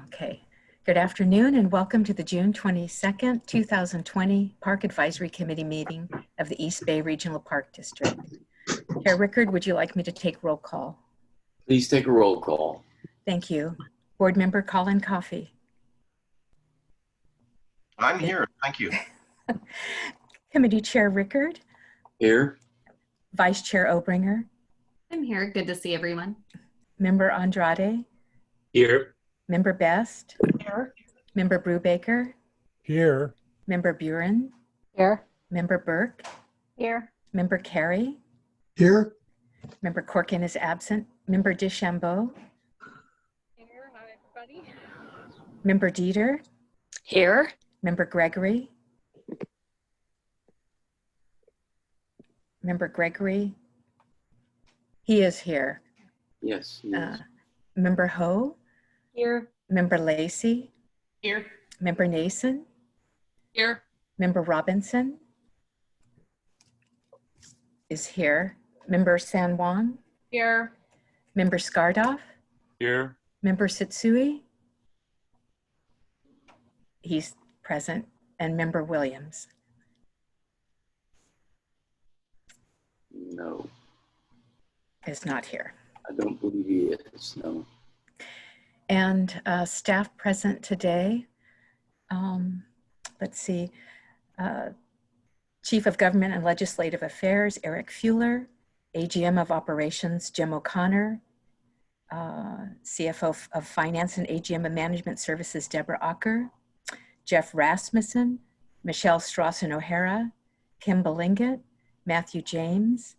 Okay. Good afternoon and welcome to the June 22nd, 2020 Park Advisory Committee meeting of the East Bay Regional Park District. Chair Rickard, would you like me to take roll call? Please take a roll call. Thank you. Board Member Colin Coffey. I'm here. Thank you. Committee Chair Rickard. Here. Vice Chair Obringer. I'm here. Good to see everyone. Member Andrade. Here. Member Best. Here. Member Brubaker. Here. Member Buren. Here. Member Burke. Here. Member Carey. Here. Member Corkin is absent. Member Deschambault. Here. Hi, everybody. Member Dieter. Here. Member Gregory. Member Gregory. He is here. Yes. Yes. Member Ho. Here. Member Lacey. Here. Member Nason. Here. Member Robinson is here. Member San Juan. Here. Member Skardoff. Here. Member Sitsui. He's present. And Member Williams. No, Is not here. I don't believe he is. No. And staff present today. Let's see. Chief of Government and Legislative Affairs, Eric Fuller. AGM of Operations, Jim O'Connor. CFO of Finance and AGM of Management Services, Deborah Acker. Jeff Rasmussen, Michelle Strawson O'Hara, Kim Belingett, Matthew James,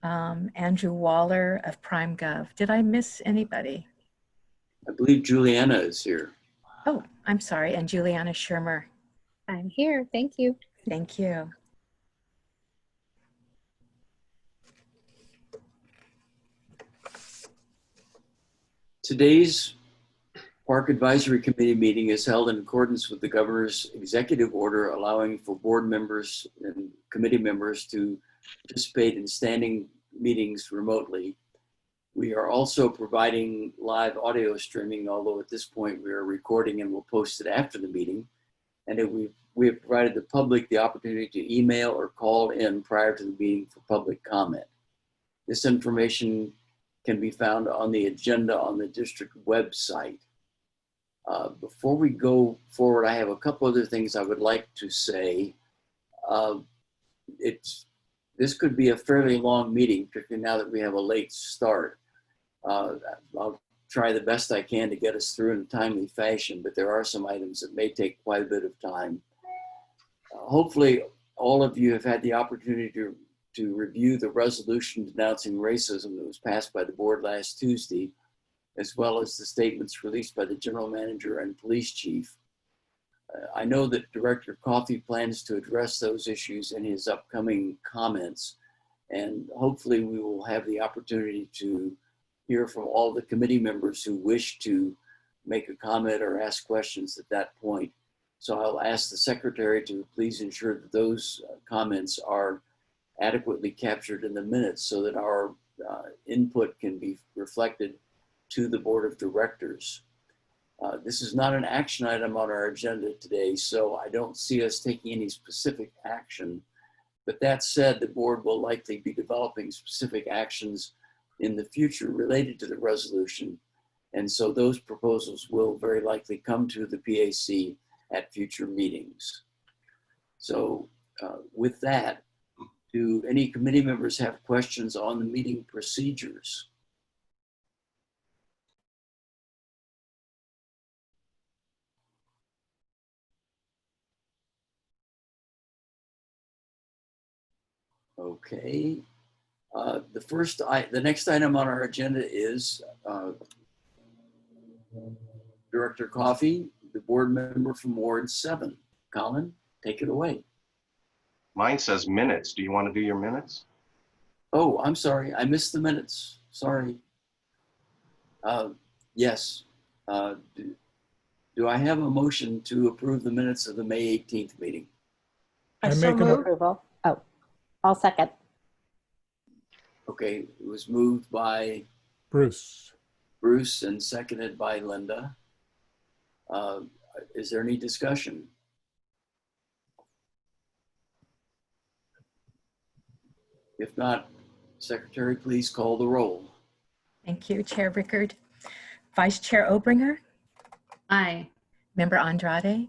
Andrew Waller of PrimeGov. Did I miss anybody? I believe Juliana is here. Oh, I'm sorry. And Juliana Schirmer. I'm here. Thank you. Thank you. Today's Park Advisory Committee meeting is held in accordance with the Governor's executive order allowing for board members and committee members to participate in standing meetings remotely. We are also providing live audio streaming, although at this point we are recording and we'll post it after the meeting. And we have provided the public the opportunity to email or call in prior to the meeting for public comment. This information can be found on the agenda on the district website. Before we go forward, I have a couple other things I would like to say. This could be a fairly long meeting, particularly now that we have a late start. I'll try the best I can to get us through in a timely fashion, but there are some items that may take quite a bit of time. Hopefully, all of you have had the opportunity to review the resolution denouncing racism that was passed by the board last Tuesday, as well as the statements released by the general manager and police chief. I know that Director Coffey plans to address those issues in his upcoming comments, and hopefully we will have the opportunity to hear from all the committee members who wish to make a comment or ask questions at that point. So I'll ask the secretary to please ensure that those comments are adequately captured in the minutes so that our input can be reflected to the board of directors. This is not an action item on our agenda today, so I don't see us taking any specific action. But that said, the board will likely be developing specific actions in the future related to the resolution. And so those proposals will very likely come to the PAC at future meetings. So with that, do any committee members have questions on the meeting procedures? Okay. The next item on our agenda is Director Coffey, the board member from Ward 7. Colin, take it away. Mine says minutes. Do you want to do your minutes? Oh, I'm sorry. I missed the minutes. Sorry. Yes. Do I have a motion to approve the minutes of the May 18th meeting? I so move approval. Oh, I'll second. Okay, it was moved by Bruce. Bruce and seconded by Lynda. Is there any discussion? If not, Secretary, please call the roll. Thank you, Chair Rickard. Vice Chair Obringer, Aye. Member Andrade,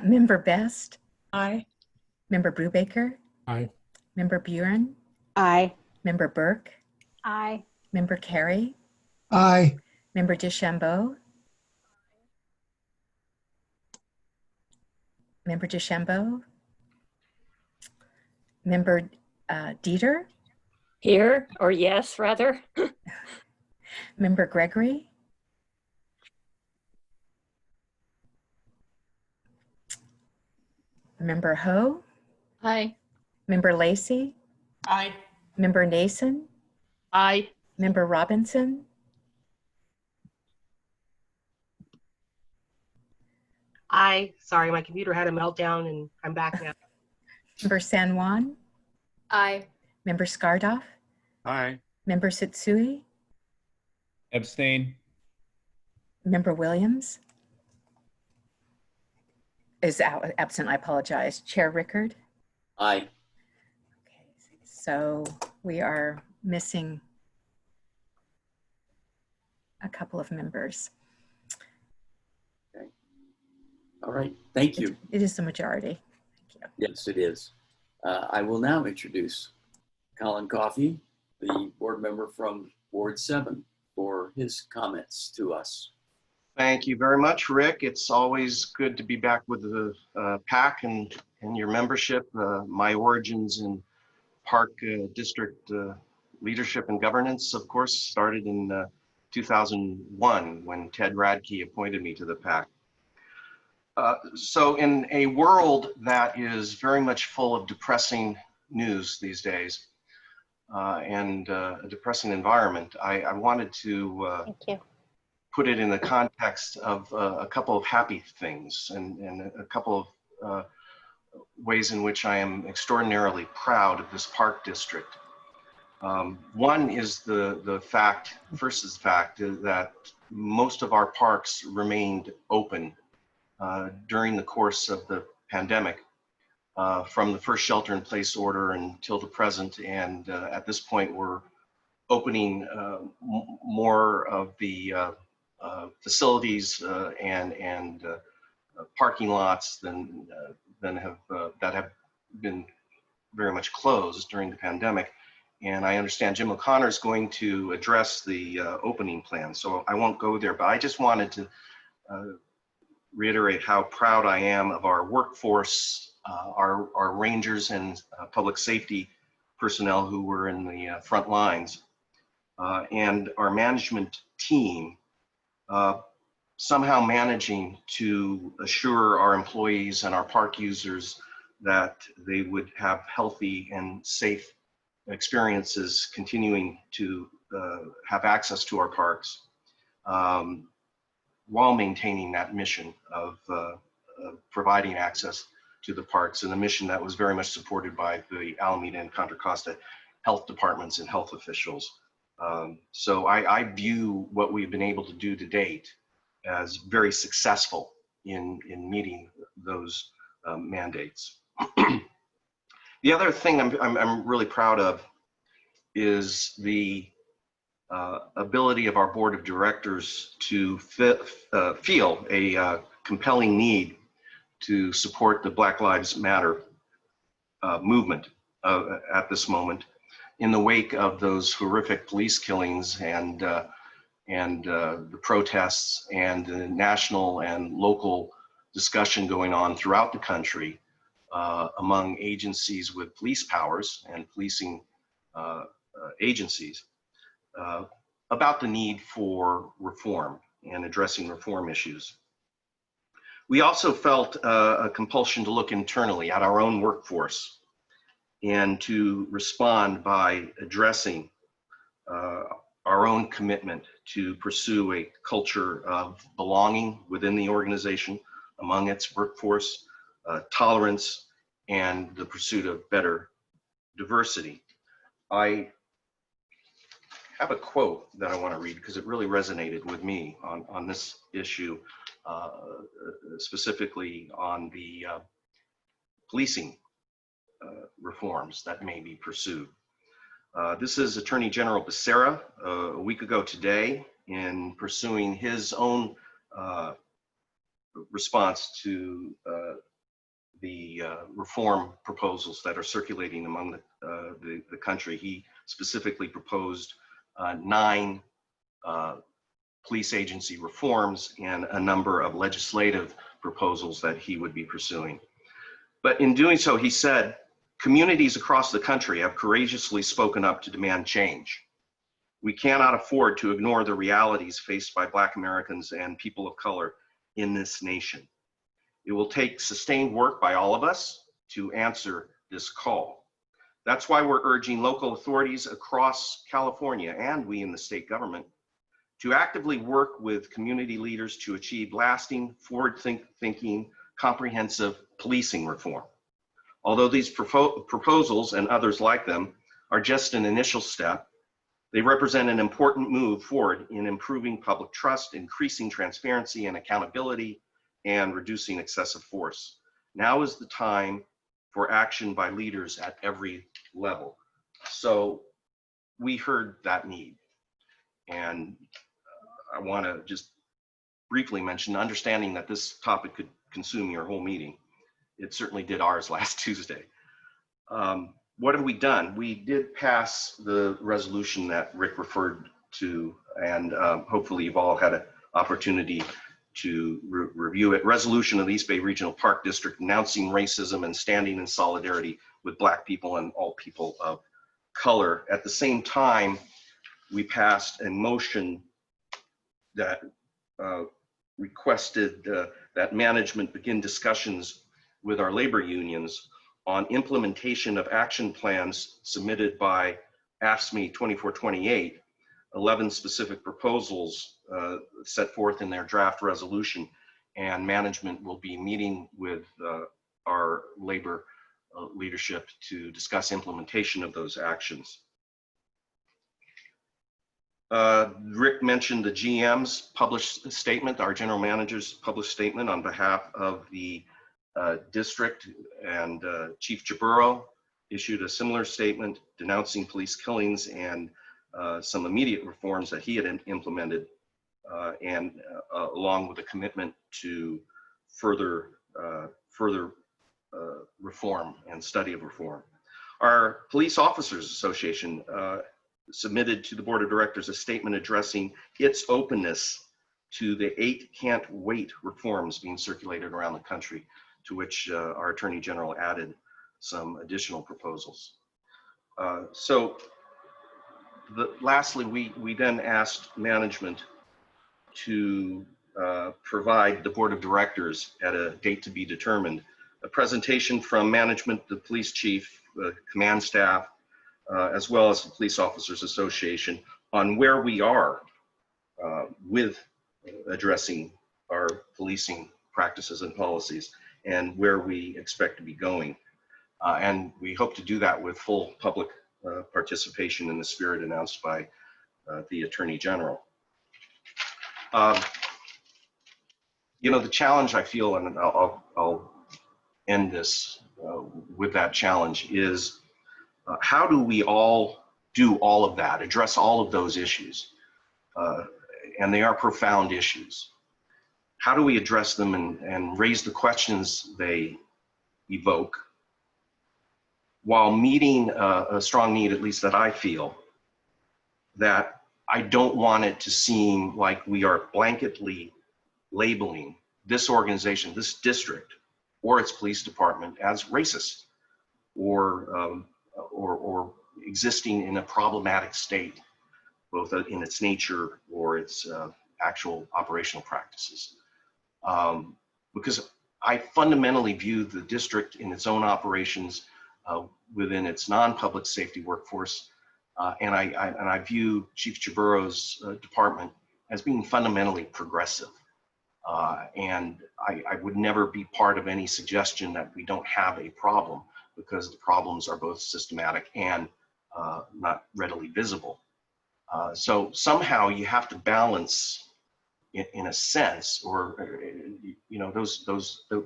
Member Best, Aye. Member Brubaker, Aye. Member Buren, Aye. Member Burke, Aye. Member Carey, Aye. Member Deschambault, Member Deschambault, Member Dieter, Here, or yes, rather. Member Gregory, Member Ho, Aye. Member Lacey, Aye. Member Nason, Aye. Member Robinson, Aye. Sorry, my computer had a meltdown and I'm back now. Member San Juan, Aye. Member Skardoff, Aye. Member Sutsui, Abstain. Member Williams is absent, I apologize. Chair Rickard. Aye. Okay, so we are missing a couple of members. All right. Thank you. It is the majority. Thank you. Yes, it is. I will now introduce Colin Coffey, the board member from Ward 7, for his comments to us. Thank you very much, Rick. It's always good to be back with the PAC and your membership. My origins in Park District leadership and governance, of course, started in 2001 when Ted Radke appointed me to the PAC. So in a world that is very much full of depressing news these days and a depressing environment, I wanted to Thank you. put it in the context of a couple of happy things and a couple of ways in which I am extraordinarily proud of this park district. One is the fact that most of our parks remained open during the course of the pandemic, from the first shelter-in-place order until the present. And at this point, we're opening more of the facilities and parking lots than have been very much closed during the pandemic. And I understand Jim O'Connor is going to address the opening plan, so I won't go there, but I just wanted to reiterate how proud I am of our workforce, our rangers and public safety personnel who were in the front lines, and our management team somehow managing to assure our employees and our park users that they would have healthy and safe experiences continuing to have access to our parks, while maintaining that mission of providing access to the parks, and a mission that was very much supported by the Alameda and Contra Costa health departments and health officials. So I view what we've been able to do to date as very successful in meeting those mandates. The other thing I'm really proud of is the ability of our board of directors to feel a compelling need to support the Black Lives Matter movement at this moment in the wake of those horrific police killings and the protests and the national and local discussion going on throughout the country among agencies with police powers and policing agencies about the need for reform and addressing reform issues. We also felt a compulsion to look internally at our own workforce and to respond by addressing our own commitment to pursue a culture of belonging within the organization, among its workforce, tolerance, and the pursuit of better diversity. I have a quote that I want to read because it really resonated with me on this issue, specifically on the policing reforms that may be pursued. This is Attorney General Becerra a week ago today in pursuing his own response to the reform proposals that are circulating among the country. He specifically proposed 9 police agency reforms and a number of legislative proposals that he would be pursuing. But in doing so, he said, communities across the country have courageously spoken up to demand change. We cannot afford to ignore the realities faced by Black Americans and people of color in this nation. It will take sustained work by all of us to answer this call. That's why we're urging local authorities across California and we in the state government to actively work with community leaders to achieve lasting, forward-thinking, comprehensive policing reform. Although these proposals and others like them are just an initial step, they represent an important move forward in improving public trust, increasing transparency and accountability, and reducing excessive force. Now is the time for action by leaders at every level. So we heard that need. And I want to just briefly mention, understanding that this topic could consume your whole meeting. It certainly did ours last Tuesday. What have we done? We did pass the resolution that Rick referred to, and hopefully you've all had an opportunity to review it. Resolution of the East Bay Regional Park District announcing racism and standing in solidarity with Black people and all people of color. At the same time, we passed a motion that requested that management begin discussions with our labor unions on implementation of action plans submitted by AFSCME 2428, 11 specific proposals set forth in their draft resolution, and management will be meeting with our labor leadership to discuss implementation of those actions. Rick mentioned the GM's published statement, our general manager's published statement on behalf of the district, and Chief Jaburro issued a similar statement denouncing police killings and some immediate reforms that he had implemented, and along with a commitment to further reform and study of reform. Our Police Officers Association submitted to the Board of Directors a statement addressing its openness to the 8 can't wait reforms being circulated around the country, to which our Attorney General added some additional proposals. Lastly, we then asked management to provide the Board of Directors at a date to be determined a presentation from management, the police chief, the command staff, as well as the Police Officers Association on where we are with addressing our policing practices and policies and where we expect to be going. And we hope to do that with full public participation in the spirit announced by the Attorney General. You know, the challenge I feel, and I'll end this with that challenge, is how do we all do all of that, address all of those issues? And they are profound issues. How do we address them and raise the questions they evoke while meeting a strong need, at least that I feel, that I don't want it to seem like we are blanketly labeling this organization, this district, or its police department as racist or existing in a problematic state, both in its nature or its actual operational practices. Because I fundamentally view the district in its own operations within its non-public safety workforce, and I view Chief Jaburro's department as being fundamentally progressive. And I would never be part of any suggestion that we don't have a problem, because the problems are both systematic and not readily visible. So somehow you have to balance, in a sense, or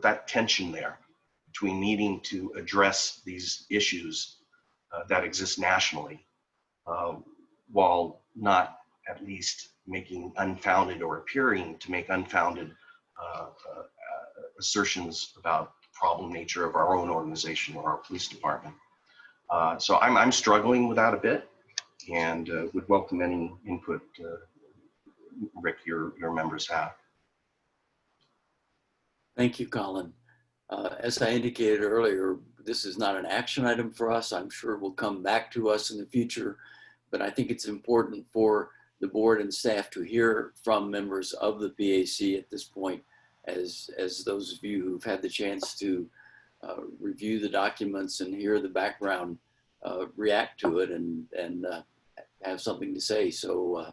that tension there between needing to address these issues that exist nationally, while not at least making unfounded or appearing to make unfounded assertions about the problem nature of our own organization or our police department. So I'm struggling with that a bit, and would welcome any input, Rick, your members have. Thank you, Colin. As I indicated earlier, this is not an action item for us. I'm sure it will come back to us in the future, but I think it's important for the board and staff to hear from members of the PAC at this point, as those of you who've had the chance to review the documents and hear the background react to it and have something to say. So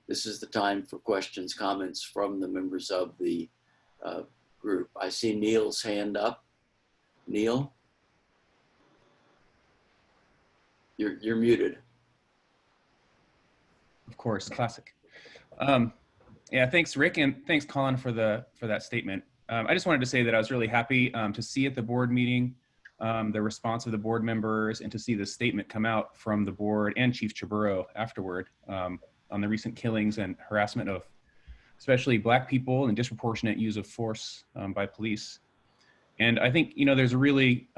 this is the time for questions, comments from the members of the group. I see Neil's hand up. Neil? You're muted. Of course, classic. Yeah, thanks, Rick, and thanks, Colin, for that statement. I just wanted to say that I was really happy to see at the board meeting the response of the board members and to see the statement come out from the board and Chief Chaburo afterward on the recent killings and harassment of especially Black people and disproportionate use of force by police. And I think, there's a really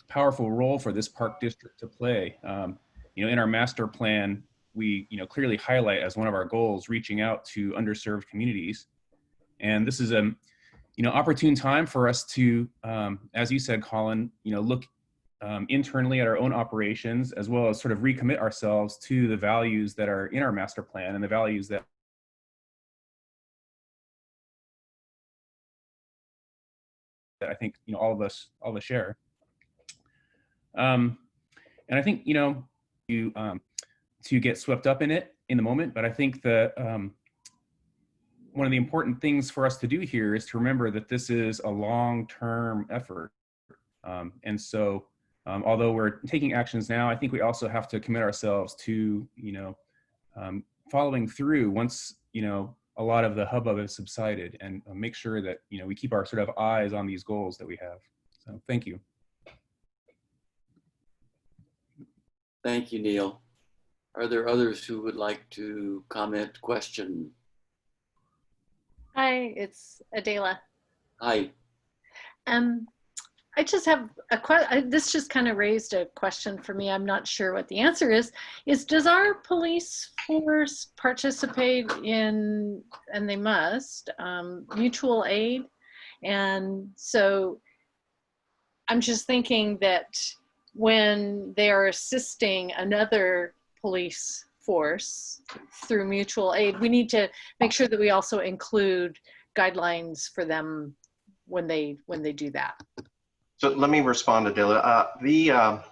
powerful role for this park district to play. In our master plan, we clearly highlight as one of our goals reaching out to underserved communities. And this is a opportune time for us to, as you said, Colin, look internally at our own operations, as well as sort of recommit ourselves to the values that are in our master plan and the values that I think all of us share. And I think to get swept up in it in the moment, but I think that one of the important things for us to do here is to remember that this is a long-term effort. And so although we're taking actions now, I think we also have to commit ourselves to following through once a lot of the hubbub has subsided, and make sure that we keep our sort of eyes on these goals that we have. So thank you. Thank you, Neil. Are there others who would like to comment, question? Hi, it's Adela. Hi. I just have a question. This just kind of raised a question for me. I'm not sure what the answer is does our police force participate in, and they must, mutual aid? And so I'm just thinking that when they are assisting another police force through mutual aid, we need to make sure that we also include guidelines for them when they do that. So let me respond to Dilla.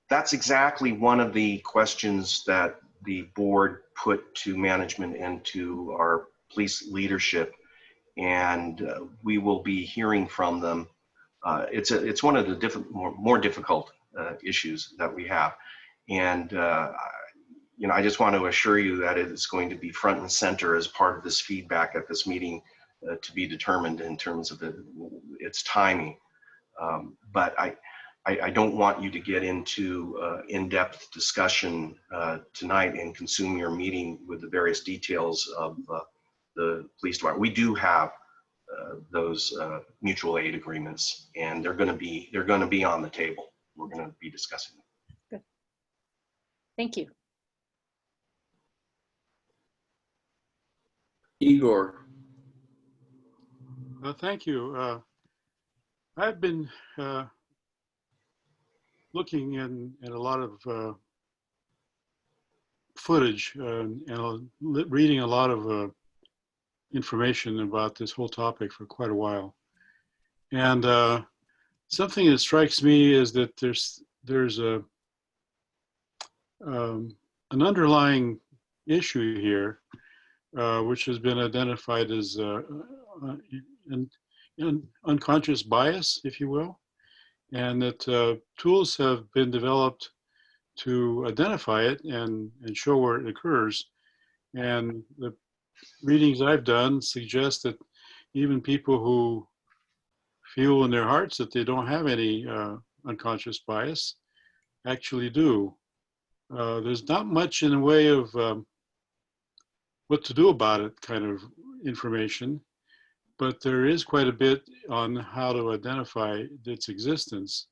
That's exactly one of the questions that the board put to management and to our police leadership, and we will be hearing from them. It's one of the more difficult issues that we have, and I just want to assure you that it is going to be front and center as part of this feedback at this meeting to be determined in terms of its timing. But I don't want you to get into in-depth discussion tonight and consume your meeting with the various details of the police department. We do have those mutual aid agreements, and they're going to be on the table. We're going to be discussing them. Good. Thank you. Igor. Thank you. I've been looking at a lot of footage and reading a lot of information about this whole topic for quite a while. And something that strikes me is that there's an underlying issue here, which has been identified as unconscious bias, if you will, and that tools have been developed to identify it and show where it occurs. And the readings I've done suggest that even people who feel in their hearts that they don't have any unconscious bias actually do. There's not much in the way of what to do about it kind of information, but there is quite a bit on how to identify its existence.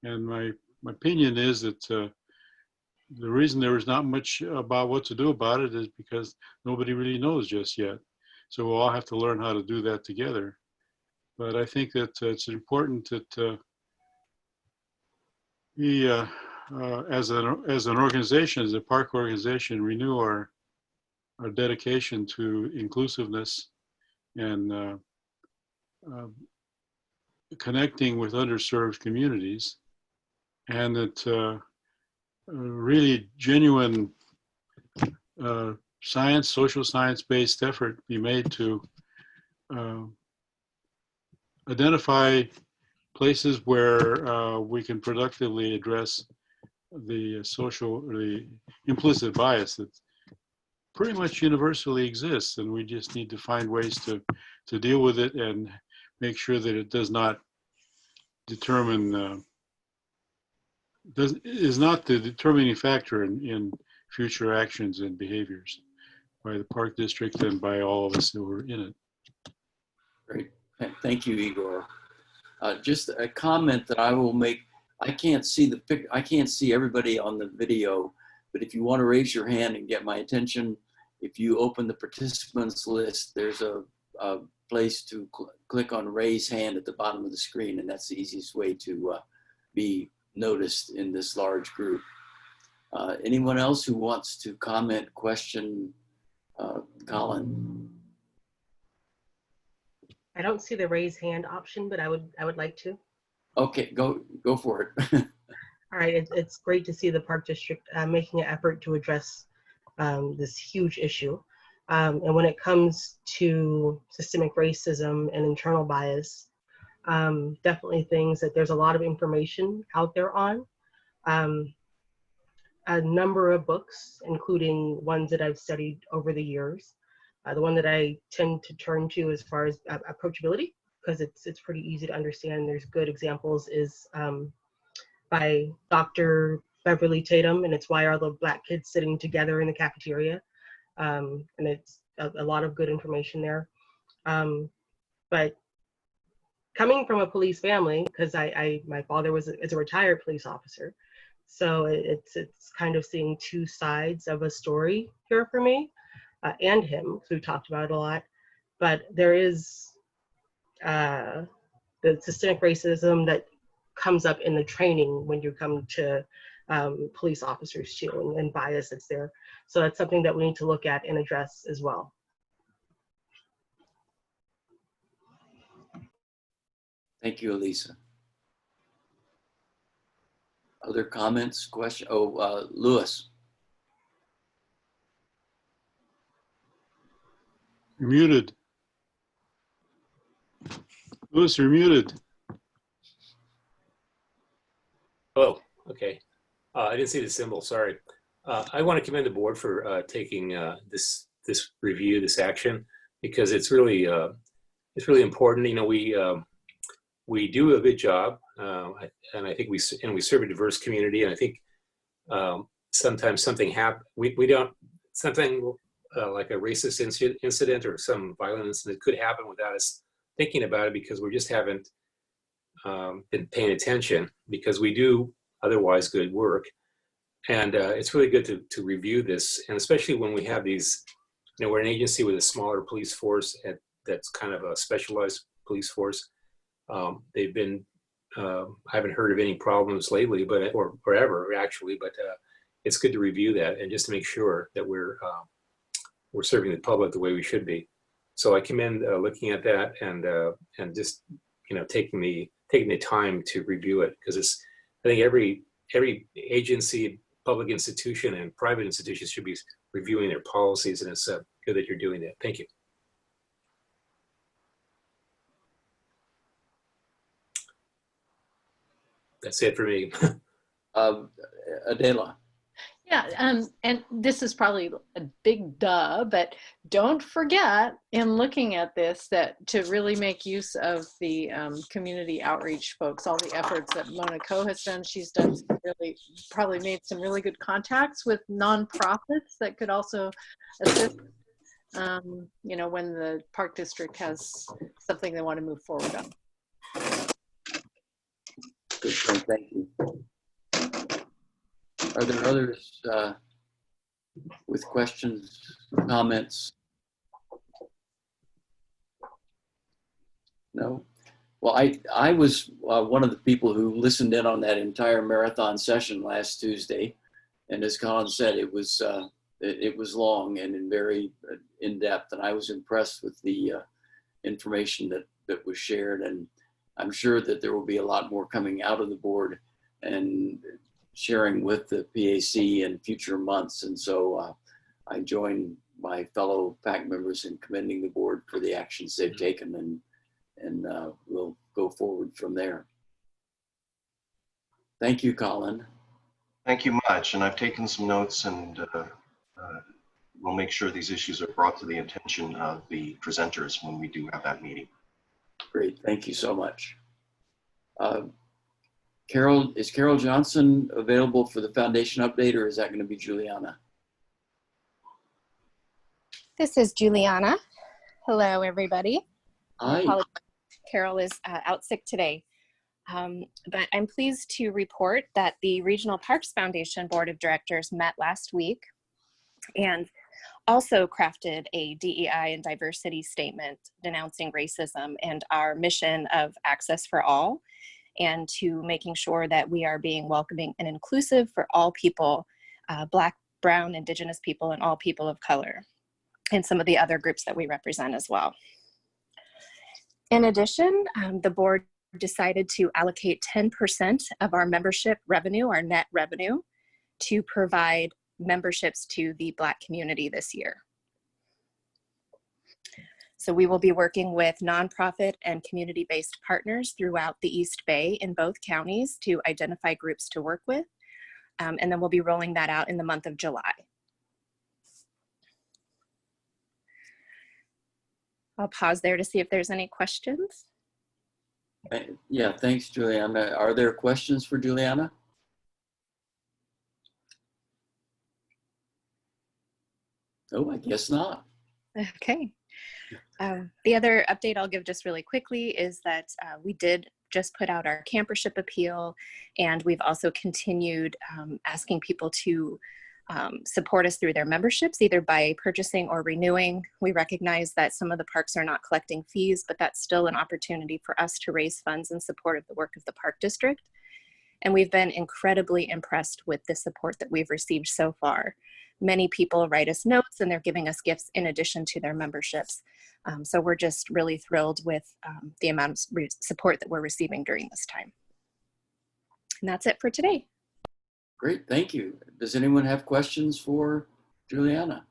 And my opinion is that the reason there is not much about what to do about it is because nobody really knows just yet. So we'll all have to learn how to do that together. But I think that it's important that we, as an organization, as a park organization, renew our dedication to inclusiveness and connecting with underserved communities, and that really genuine science, social science-based effort be made to identify places where we can productively address the the implicit bias that pretty much universally exists, and we just need to find ways to deal with it and make sure that it does not determine is not the determining factor in future actions and behaviors by the park district and by all of us who are in it. Great. Thank you, Igor. Just a comment that I will make. I can't see everybody on the video, but if you want to raise your hand and get my attention, if you open the participants list, there's a place to click on raise hand at the bottom of the screen, and that's the easiest way to be noticed in this large group. Anyone else who wants to comment, question, Colin? I don't see the raise hand option, but I would like to. Okay, go for it. All right, it's great to see the Park District making an effort to address this huge issue. And when it comes to systemic racism and internal bias, definitely things that there's a lot of information out there on. A number of books, including ones that I've studied over the years. The one that I tend to turn to as far as approachability, because it's pretty easy to understand. There's good examples, is by Dr. Beverly Tatum, and it's Why Are the Black Kids Sitting Together in the Cafeteria? And it's a lot of good information there. But coming from a police family, because my father is a retired police officer, so it's kind of seeing two sides of a story here for me, and him, because we've talked about it a lot. But there is the systemic racism that comes up in the training when you come to police officers too, and bias that's there. So that's something that we need to look at and address as well. Thank you, Elissa. Other comments, questions? Oh, Louis. You're muted. Louis, you're muted. Oh, okay. I didn't see the symbol, sorry. I want to commend the board for taking this review, this action, because it's really important. You know, we do a good job, and I think we serve a diverse community, and I think sometimes something happens. We don't, something like a racist incident or some violent incident could happen without us thinking about it, because we just haven't been paying attention, because we do otherwise good work. And it's really good to review this, and especially when we have these, you know, we're an agency with a smaller police force that's kind of a specialized police force. They've been, I haven't heard of any problems lately, or ever actually, but it's good to review that and just to make sure that we're serving the public the way we should be. So I commend looking at that and just, you know, taking the time to review it, because I think every agency, public institution and private institutions should be reviewing their policies, and it's good that you're doing that. Thank you. That's it for me. Adela. Yeah, and this is probably a big duh, but don't forget in looking at this that to really make use of the community outreach folks, all the efforts that Mona Coe has done. She's done some really, probably made some really good contacts with nonprofits that could also assist, you know, when the park district has something they want to move forward on. Good point, thank you. Are there others with questions, comments? No? Well, I was one of the people who listened in on that entire marathon session last Tuesday. And as Colin said, it was long and very in-depth. And I was impressed with the information that was shared. And I'm sure that there will be a lot more coming out of the board and sharing with the PAC in future months. And so I join my fellow PAC members in commending the board for the actions they've taken, and we'll go forward from there. Thank you, Colin. Thank you much. And I've taken some notes, and we'll make sure these issues are brought to the attention of the presenters when we do have that meeting. Great, thank you so much. Is Carol Johnson available for the foundation update, or is that going to be Juliana? This is Juliana. Hello, everybody. Hi. Carol is out sick today, but I'm pleased to report that the Regional Parks Foundation Board of Directors met last week and also crafted a DEI and diversity statement denouncing racism and our mission of access for all, and to making sure that we are being welcoming and inclusive for all people, Black, Brown, Indigenous people, and all people of color, and some of the other groups that we represent as well. In addition, the board decided to allocate 10% of our membership revenue, our net revenue, to provide memberships to the Black community this year. So we will be working with nonprofit and community-based partners throughout the East Bay in both counties to identify groups to work with. And then we'll be rolling that out in the month of July. I'll pause there to see if there's any questions. Yeah, thanks, Juliana. Are there questions for Juliana? Oh, I guess not. Okay. The other update I'll give just really quickly is that we did just put out our campership appeal, and we've also continued asking people to support us through their memberships, either by purchasing or renewing. We recognize that some of the parks are not collecting fees, but that's still an opportunity for us to raise funds in support of the work of the Park District. And we've been incredibly impressed with the support that we've received so far. Many people write us notes and they're giving us gifts in addition to their memberships. So we're just really thrilled with the amount of support that we're receiving during this time. And that's it for today. Great, thank you. Does anyone have questions for Juliana?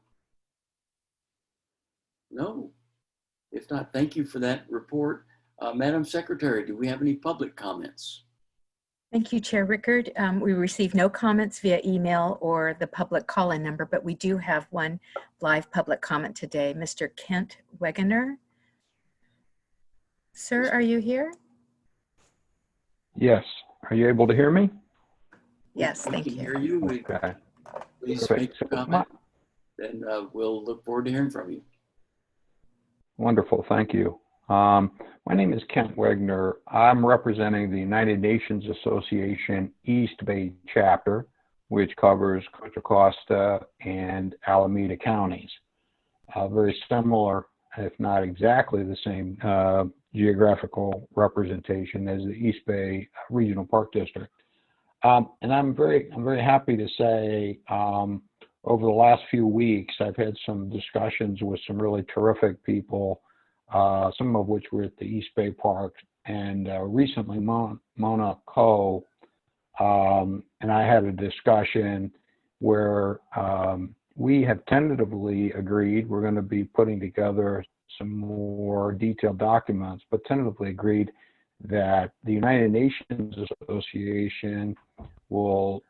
No? If not, thank you for that report. Madam Secretary, do we have any public comments? Thank you, Chair Rickard. We received no comments via email or the public call-in number, but we do have one live public comment today. Mr. Kent Wegener. Sir, are you here? Yes. Are you able to hear me? Yes, thank you. We can hear you. Okay. Please make a comment, and we'll look forward to hearing from you. Wonderful, thank you. My name is Kent Wegener. I'm representing the United Nations Association East Bay Chapter, which covers Contra Costa and Alameda counties. Very similar, if not exactly the same, geographical representation as the East Bay Regional Park District. And I'm very happy to say over the last few weeks, I've had some discussions with some really terrific people, some of which were at the East Bay Park, and recently Mona Coe and I had a discussion where we have tentatively agreed we're going to be putting together some more detailed documents, but tentatively agreed that the United Nations Association will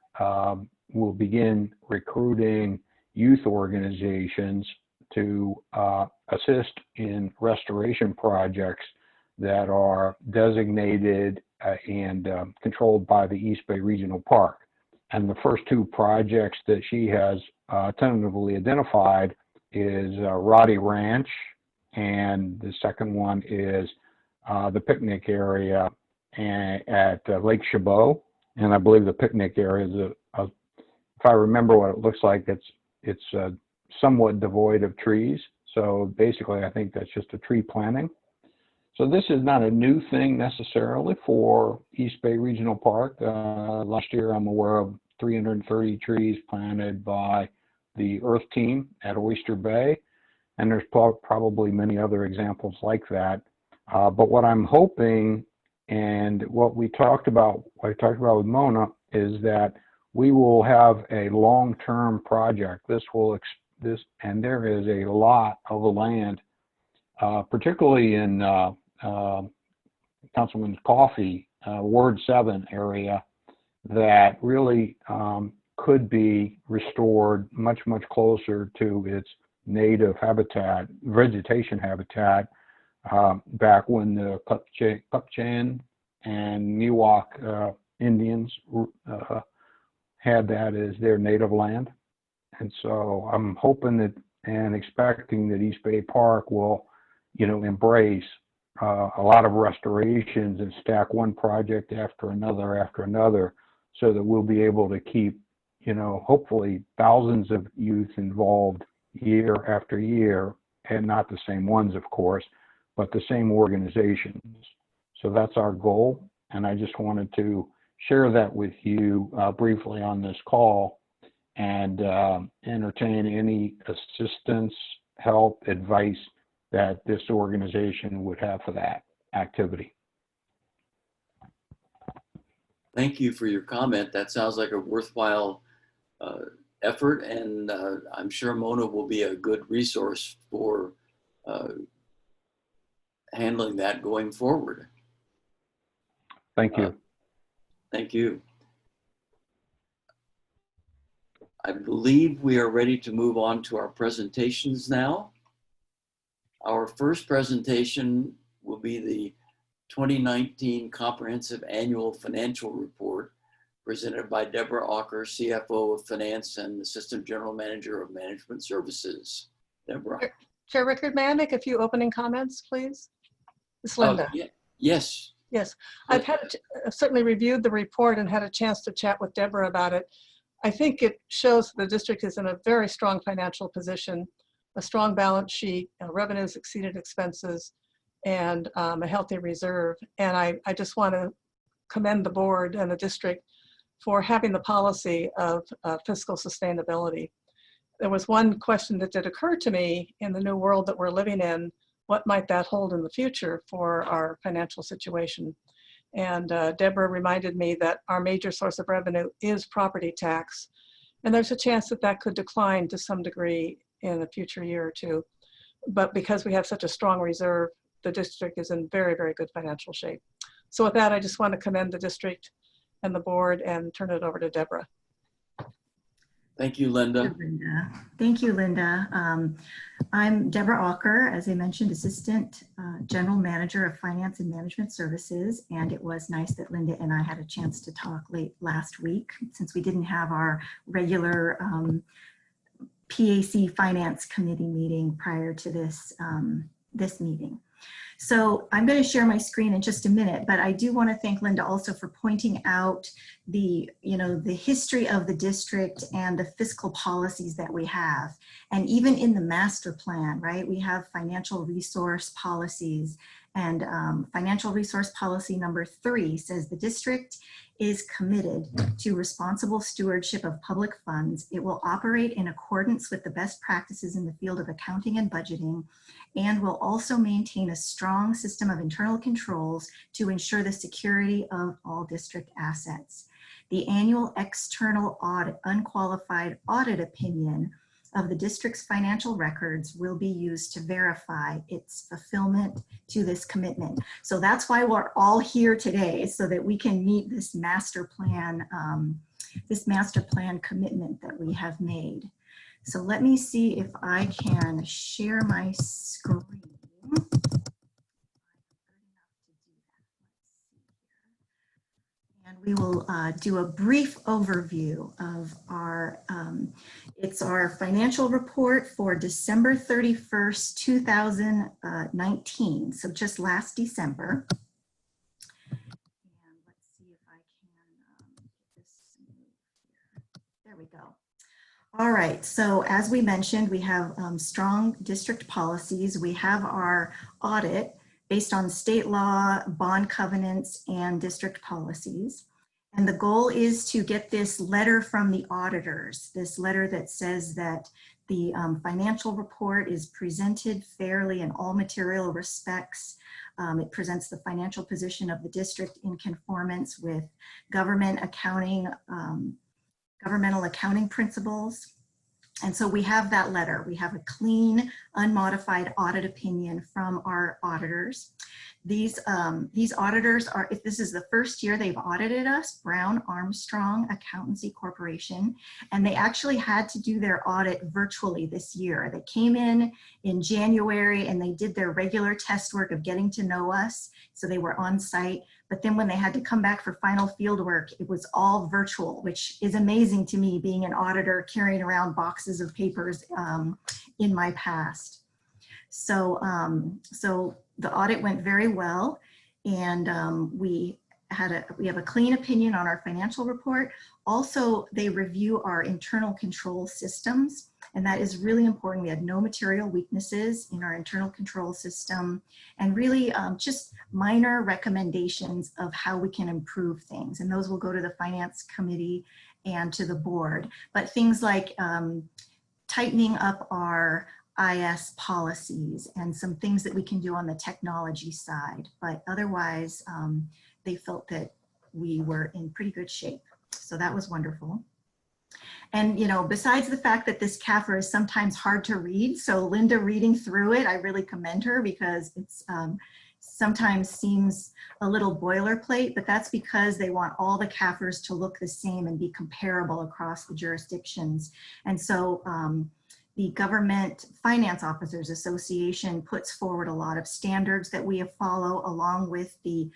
begin recruiting youth organizations to assist in restoration projects that are designated and controlled by the East Bay Regional Park. And the first two projects that she has tentatively identified is Roddy Ranch, and the second one is the picnic area at Lake Chabot. And I believe the picnic area is, if I remember what it looks like, it's somewhat devoid of trees. So basically, I think that's just a tree planting. So this is not a new thing necessarily for East Bay Regional Park. Last year, I'm aware of 330 trees planted by the Earth Team at Oyster Bay, and there's probably many other examples like that. But what I'm hoping, and what I talked about with Mona, is that we will have a long-term project. And there is a lot of land, particularly in Councilman Coffey, Ward 7 area, that really could be restored much, much closer to its native habitat, vegetation habitat, back when the Kupchan and Miwok Indians had that as their native land. And so I'm hoping that and expecting that East Bay Park will, embrace a lot of restorations and stack one project after another, so that we'll be able to keep, hopefully thousands of youth involved year after year, and not the same ones, of course, but the same organizations. So that's our goal. And I just wanted to share that with you briefly on this call, and entertain any assistance, help, advice that this organization would have for that activity. Thank you for your comment. That sounds like a worthwhile effort, and I'm sure Mona will be a good resource for handling that going forward. Thank you. Thank you. I believe we are ready to move on to our presentations now. Our first presentation will be the 2019 Comprehensive Annual Financial Report, presented by Deborah Ocker, CFO of Finance and Assistant General Manager of Management Services. Deborah. Chair Rickard, may I make a few opening comments, please? It's Lynda. Yeah. Yes. Yes, I've certainly reviewed the report and had a chance to chat with Deborah about it. I think it shows the district is in a very strong financial position, a strong balance sheet, revenues exceeded expenses, and a healthy reserve. And I just want to commend the board and the district for having the policy of fiscal sustainability. There was one question that did occur to me: in the new world that we're living in, what might that hold in the future for our financial situation? And Deborah reminded me that our major source of revenue is property tax. And there's a chance that that could decline to some degree in a future year or two. But because we have such a strong reserve, the district is in very, very good financial shape. So with that, I just want to commend the district and the board and turn it over to Deborah. Thank you, Lynda. Thank you, Lynda. I'm Deborah Ocker, as I mentioned, Assistant General Manager of Finance and Management Services. And it was nice that Lynda and I had a chance to talk late last week, since we didn't have our regular PAC Finance Committee meeting prior to this, this meeting. So I'm going to share my screen in just a minute, but I do want to thank Lynda also for pointing out the, the history of the district and the fiscal policies that we have. And even in the master plan, right, we have financial resource policies, and financial resource policy number 3 says the district is committed to responsible stewardship of public funds. It will operate in accordance with the best practices in the field of accounting and budgeting, and will also maintain a strong system of internal controls to ensure the security of all district assets. The annual external audit, unqualified audit opinion of the district's financial records will be used to verify its fulfillment to this commitment. So that's why we're all here today, so that we can meet this master plan commitment that we have made. So let me see if I can share my screen. And we will do a brief overview of our, it's our financial report for December 31st, 2019. So just last December. And let's see if I can get this here. There we go. All right, so as we mentioned, we have strong district policies. We have our audit based on state law, bond covenants, and district policies. And the goal is to get this letter from the auditors, this letter that says that the financial report is presented fairly in all material respects. It presents the financial position of the district in conformance with governmental accounting principles. And so we have that letter. We have a clean, unmodified audit opinion from our auditors. These auditors are, if this is the first year they've audited us, Brown Armstrong Accountancy Corporation, and they actually had to do their audit virtually this year. They came in January and they did their regular test work of getting to know us. So they were on site, but then when they had to come back for final field work, it was all virtual, which is amazing to me, being an auditor carrying around boxes of papers in my past. So, so the audit went very well, and we have a clean opinion on our financial report. Also, they review our internal control systems, and that is really important. We had no material weaknesses in our internal control system, and really just minor recommendations of how we can improve things. And those will go to the finance committee and to the board. But things like tightening up our IS policies and some things that we can do on the technology side. But otherwise, they felt that we were in pretty good shape. So that was wonderful. And, you know, besides the fact that this CAFR is sometimes hard to read, so Lynda reading through it, I really commend her, because it's sometimes seems a little boilerplate, but that's because they want all the CAFRs to look the same and be comparable across the jurisdictions. And so the Government Finance Officers Association puts forward a lot of standards that we follow, along with the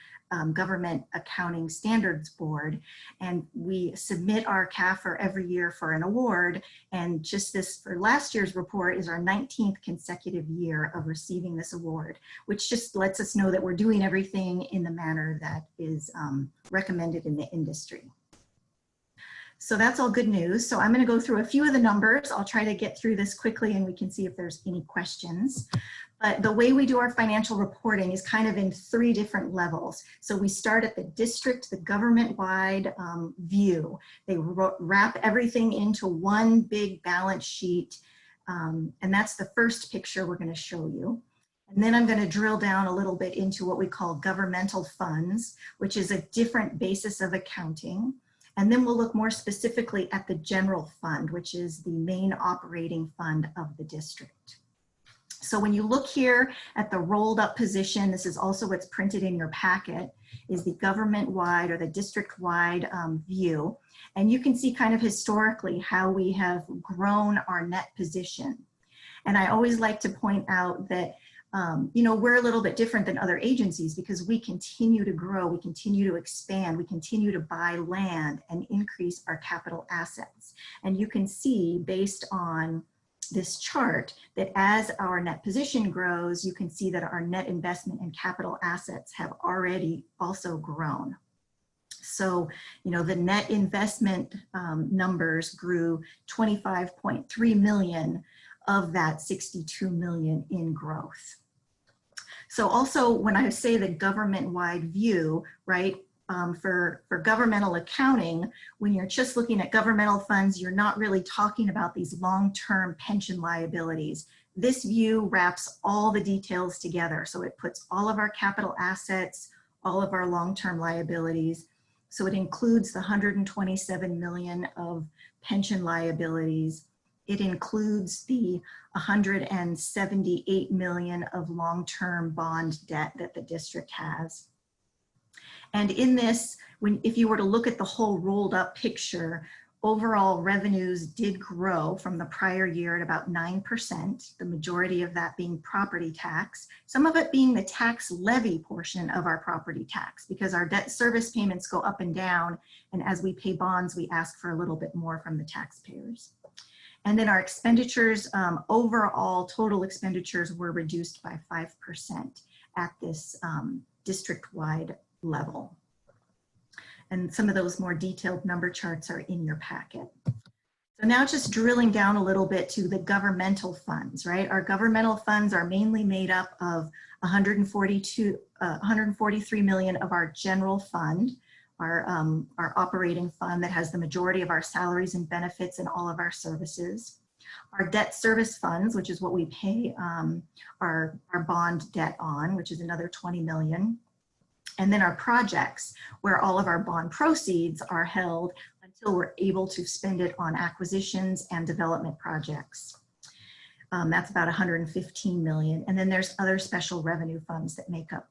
Government Accounting Standards Board. And we submit our CAFR every year for an award. And just this, for last year's report, is our 19th consecutive year of receiving this award, which just lets us know that we're doing everything in the manner that is recommended in the industry. So that's all good news. So I'm going to go through a few of the numbers. I'll try to get through this quickly and we can see if there's any questions. But the way we do our financial reporting is kind of in 3 different levels. So we start at the district, the government-wide view. They wrap everything into one big balance sheet. And that's the first picture we're going to show you. And then I'm going to drill down a little bit into what we call governmental funds, which is a different basis of accounting. And then we'll look more specifically at the general fund, which is the main operating fund of the district. So when you look here at the rolled up position, this is also what's printed in your packet, is the government-wide or the district-wide view. And you can see kind of historically how we have grown our net position. And I always like to point out that you know, we're a little bit different than other agencies because we continue to grow, we continue to expand, we continue to buy land and increase our capital assets. And you can see based on this chart that as our net position grows, you can see that our net investment and capital assets have already also grown. So, you know, the net investment numbers grew 25.3 million of that 62 million in growth. So also when I say the government-wide view, right, for governmental accounting, when you're just looking at governmental funds, you're not really talking about these long-term pension liabilities. This view wraps all the details together. So it puts all of our capital assets, all of our long-term liabilities. So it includes the 127 million of pension liabilities. It includes the 178 million of long-term bond debt that the district has. And in this, if you were to look at the whole rolled up picture, overall revenues did grow from the prior year at about 9%, the majority of that being property tax, some of it being the tax levy portion of our property tax, because our debt service payments go up and down, and as we pay bonds, we ask for a little bit more from the taxpayers. And then our expenditures, overall total expenditures were reduced by 5% at this district-wide level. And some of those more detailed number charts are in your packet. So now just drilling down a little bit to the governmental funds, right? Our governmental funds are mainly made up of 143 million of our general fund, our operating fund that has the majority of our salaries and benefits and all of our services. Our debt service funds, which is what we pay our bond debt on, which is another 20 million. And then our projects, where all of our bond proceeds are held until we're able to spend it on acquisitions and development projects. That's about 115 million. And then there's other special revenue funds that make up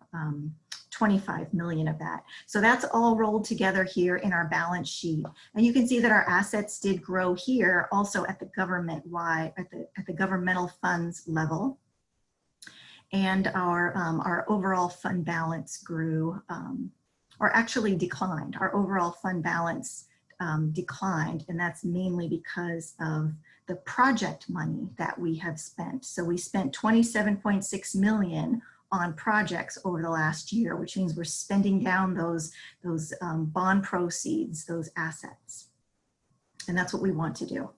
25 million of that. So that's all rolled together here in our balance sheet. And you can see that our assets did grow here also at the government-wide, at the governmental funds level. And our overall fund balance grew, or actually declined. Our overall fund balance declined, and that's mainly because of the project money that we have spent. So we spent 27.6 million on projects over the last year, which means we're spending down those bond proceeds, those assets. And that's what we want to do.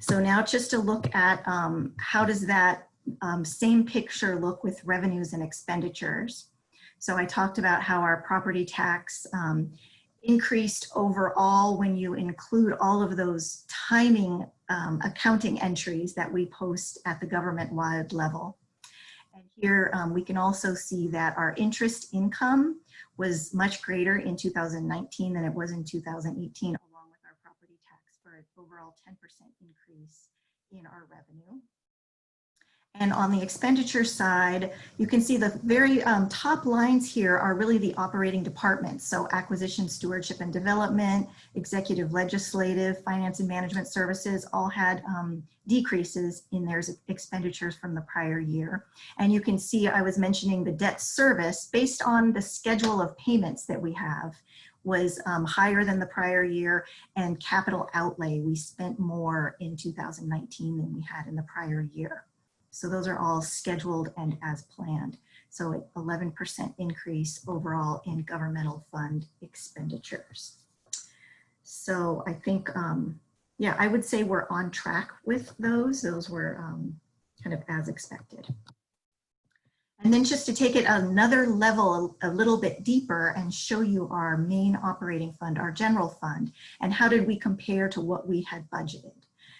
So now just to look at how does that same picture look with revenues and expenditures. So I talked about how our property tax increased overall when you include all of those timing accounting entries that we post at the government-wide level. And here we can also see that our interest income was much greater in 2019 than it was in 2018, along with our property tax, for an overall 10% increase in our revenue. And on the expenditure side, you can see the very top lines here are really the operating departments. So acquisition, stewardship and development, executive, legislative, finance and management services all had decreases in their expenditures from the prior year. And you can see I was mentioning the debt service based on the schedule of payments that we have was higher than the prior year, and capital outlay, we spent more in 2019 than we had in the prior year. So those are all scheduled and as planned. So an 11% increase overall in governmental fund expenditures. So I think, yeah, I would say we're on track with those. Those were kind of as expected. And then just to take it another level, a little bit deeper, and show you our main operating fund, our general fund, and how did we compare to what we had budgeted.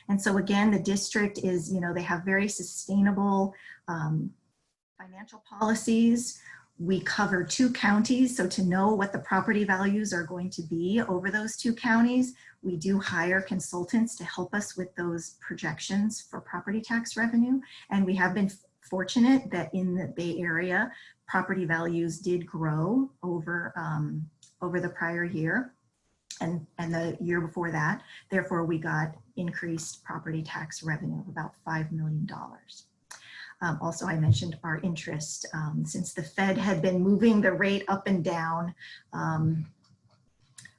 And so again, the district is, you know, they have very sustainable financial policies. We cover 2 counties, so to know what the property values are going to be over those 2 counties, we do hire consultants to help us with those projections for property tax revenue. And we have been fortunate that in the Bay Area, property values did grow over the prior year and the year before that. Therefore, we got increased property tax revenue of about $5 million. Also, I mentioned our interest. Since the Fed had been moving the rate up and down,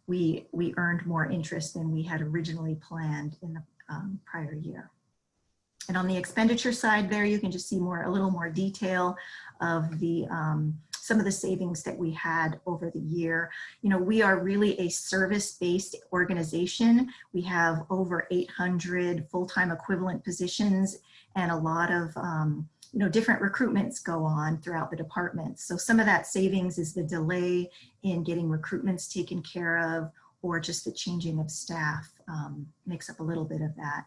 we earned more interest than we had originally planned in the prior year. And on the expenditure side there, you can just see a little more detail of the some of the savings that we had over the year. You know, we are really a service-based organization. We have over 800 full-time equivalent positions, and a lot of you know, different recruitments go on throughout the department. So some of that savings is the delay in getting recruitments taken care of, or just the changing of staff makes up a little bit of that.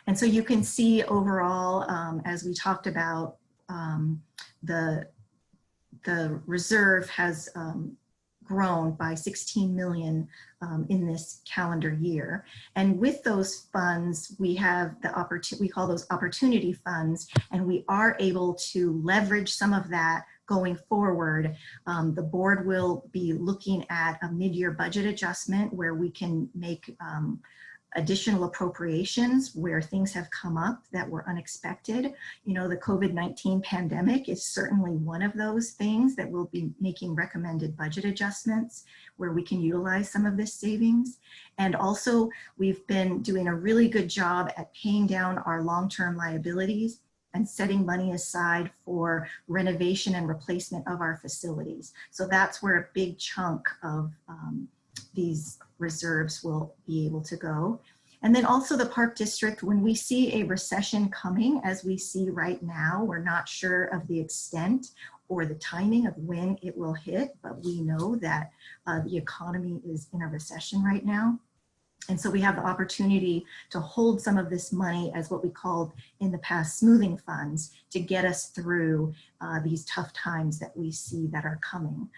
And so you can see overall, as we talked about, the reserve has grown by 16 million in this calendar year. And with those funds, we have the opportunity, we call those opportunity funds, and we are able to leverage some of that going forward. The board will be looking at a mid-year budget adjustment where we can make additional appropriations where things have come up that were unexpected. You know, the COVID-19 pandemic is certainly one of those things that we'll be making recommended budget adjustments where we can utilize some of this savings. And also, we've been doing a really good job at paying down our long-term liabilities and setting money aside for renovation and replacement of our facilities. So that's where a big chunk of these reserves will be able to go. And then also the Park District, when we see a recession coming, as we see right now, we're not sure of the extent or the timing of when it will hit, but we know that the economy is in a recession right now. And so we have the opportunity to hold some of this money as what we called in the past smoothing funds to get us through these tough times that we see that are coming.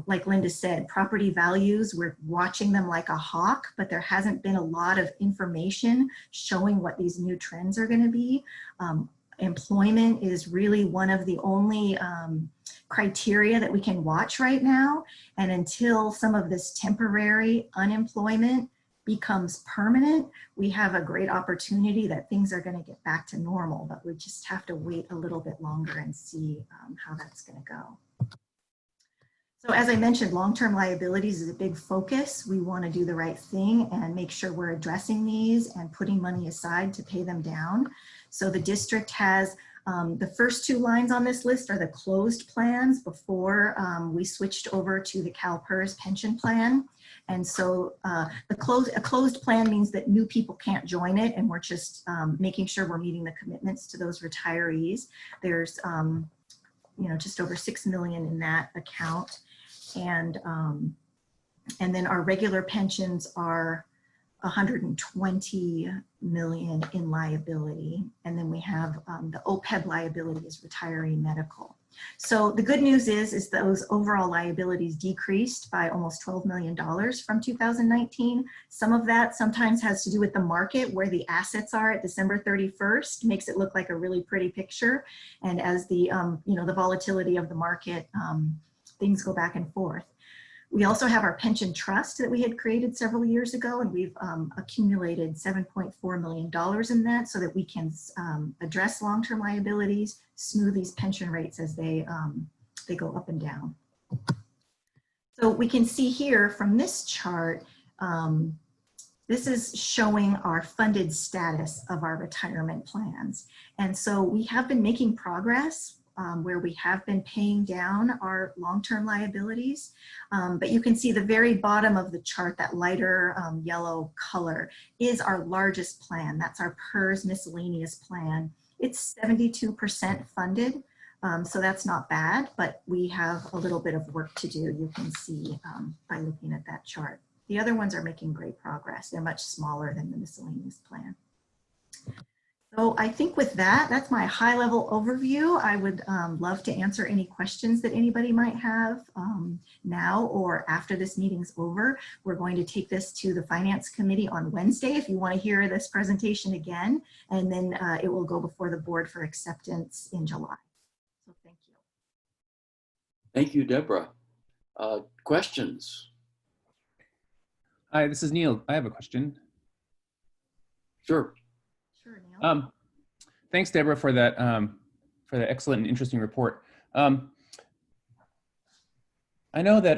Like Lynda said, property values, we're watching them like a hawk, but there hasn't been a lot of information showing what these new trends are going to be. Employment is really one of the only criteria that we can watch right now. And until some of this temporary unemployment becomes permanent, we have a great opportunity that things are going to get back to normal, but we just have to wait a little bit longer and see how that's going to go. So as I mentioned, long-term liabilities is a big focus. We want to do the right thing and make sure we're addressing these and putting money aside to pay them down. So the district has the first two lines on this list are the closed plans before we switched over to the CalPERS pension plan. And so a closed plan means that new people can't join it, and we're just making sure we're meeting the commitments to those retirees. There's you know, just over 6 million in that account. And then our regular pensions are 120 million in liability. And then we have the OPEB liability is retiree medical. So the good news is those overall liabilities decreased by almost $12 million from 2019. Some of that sometimes has to do with the market, where the assets are at December 31st, makes it look like a really pretty picture. And as the, you know, the volatility of the market, things go back and forth. We also have our pension trust that we had created several years ago, and we've accumulated $7.4 million in that so that we can address long-term liabilities, smooth these pension rates as they go up and down. So we can see here from this chart, this is showing our funded status of our retirement plans. And so we have been making progress where we have been paying down our long-term liabilities. But you can see the very bottom of the chart, that lighter yellow color, is our largest plan. That's our PERS miscellaneous plan. It's 72% funded, so that's not bad, but we have a little bit of work to do, you can see by looking at that chart. The other ones are making great progress. They're much smaller than the miscellaneous plan. So I think with that, that's my high-level overview. I would love to answer any questions that anybody might have now or after this meeting's over. We're going to take this to the Finance Committee on Wednesday if you want to hear this presentation again, and then it will go before the board for acceptance in July. So thank you. Thank you, Deborah. Questions? Hi, this is Neil. I have a question. Sure. Thanks, Deborah, for that excellent and interesting report. I know that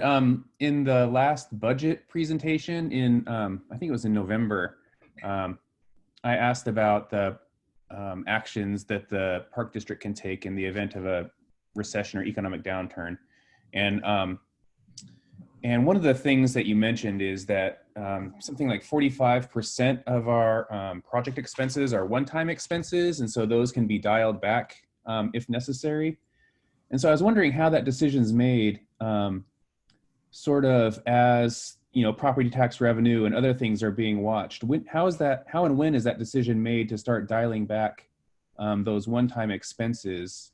in the last budget presentation in, I think it was in November, I asked about the actions that the Park District can take in the event of a recession or economic downturn. And one of the things that you mentioned is that something like 45% of our project expenses are one-time expenses, and so those can be dialed back if necessary. And so I was wondering how that decision is made, sort of as, you know, property tax revenue and other things are being watched. How and when is that decision made to start dialing back those one-time expenses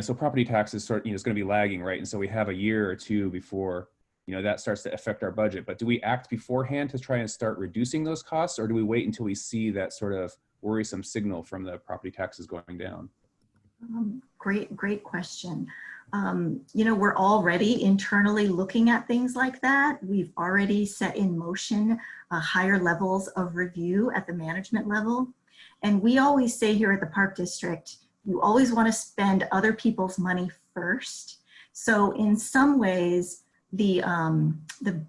so property taxes is going to be lagging, right? And so we have a year or two before, that starts to affect our budget. But do we act beforehand to try and start reducing those costs, or do we wait until we see that sort of worrisome signal from the property taxes going down? Great question. We're already internally looking at things like that. We've already set in motion higher levels of review at the management level. And we always say here at the Park District, you always want to spend other people's money first. So in some ways, the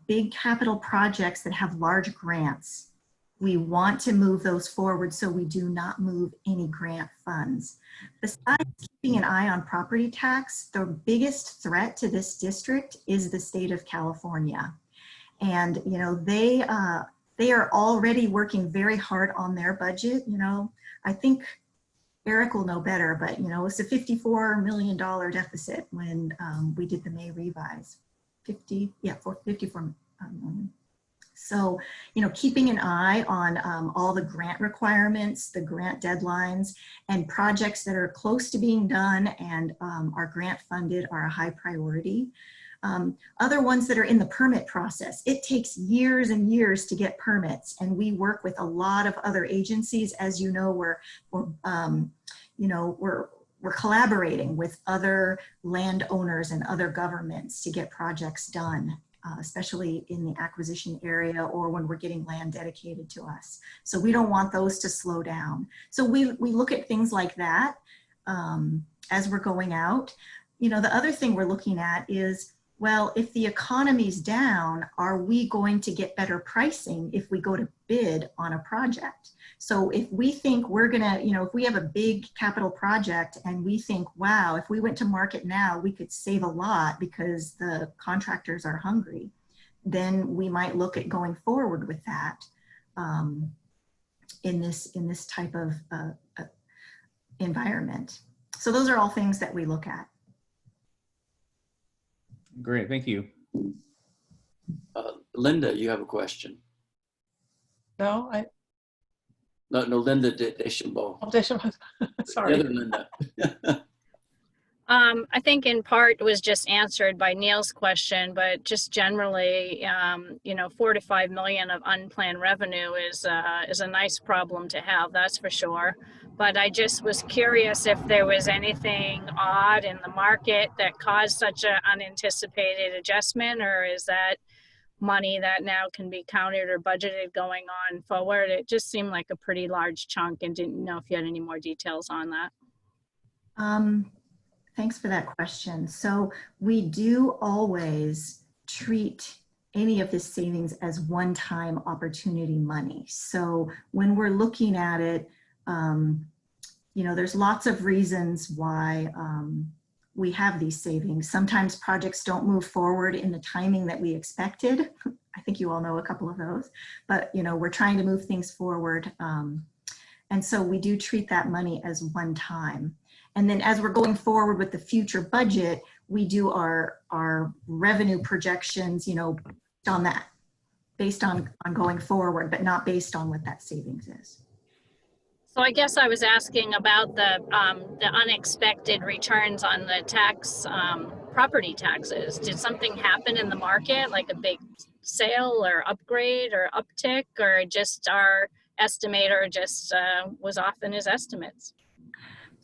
big capital projects that have large grants, we want to move those forward so we do not move any grant funds. Besides keeping an eye on property tax, the biggest threat to this district is the state of California. And, they are already working very hard on their budget. I think Eric will know better, but, it's a $54 million deficit when we did the May revise. 54 million. So, keeping an eye on all the grant requirements, the grant deadlines, and projects that are close to being done and are grant funded are a high priority. Other ones that are in the permit process, it takes years and years to get permits, and we work with a lot of other agencies. As you know, we're collaborating with other landowners and other governments to get projects done. Especially in the acquisition area or when we're getting land dedicated to us. So we don't want those to slow down. So we look at things like that as we're going out. The other thing we're looking at is, well, if the economy's down, are we going to get better pricing if we go to bid on a project? So if we think we're gonna, if we have a big capital project and we think, wow, if we went to market now, we could save a lot because the contractors are hungry, then we might look at going forward with that in this type of environment. So those are all things that we look at. Great, thank you. Lynda, you have a question? No, No, Lynda Deschambault. Oh, Deschambault. Sorry. The other Lynda. I think in part it was just answered by Neil's question, but just generally, 4 to 5 million of unplanned revenue is a nice problem to have, that's for sure. But I just was curious if there was anything odd in the market that caused such an unanticipated adjustment, or is that money that now can be counted or budgeted going on forward? It just seemed like a pretty large chunk, and didn't know if you had any more details on that. Thanks for that question. So we do always treat any of this savings as one-time opportunity money. So when we're looking at it, there's lots of reasons why we have these savings. Sometimes projects don't move forward in the timing that we expected. I think you all know a couple of those, but we're trying to move things forward. And so we do treat that money as one time. And then as we're going forward with the future budget, we do our revenue projections, on that, based on going forward, but not based on what that savings is. So I guess I was asking about the unexpected returns on the tax, property taxes. Did something happen in the market, like a big sale or upgrade or uptick, or just our estimator just was off in his estimates?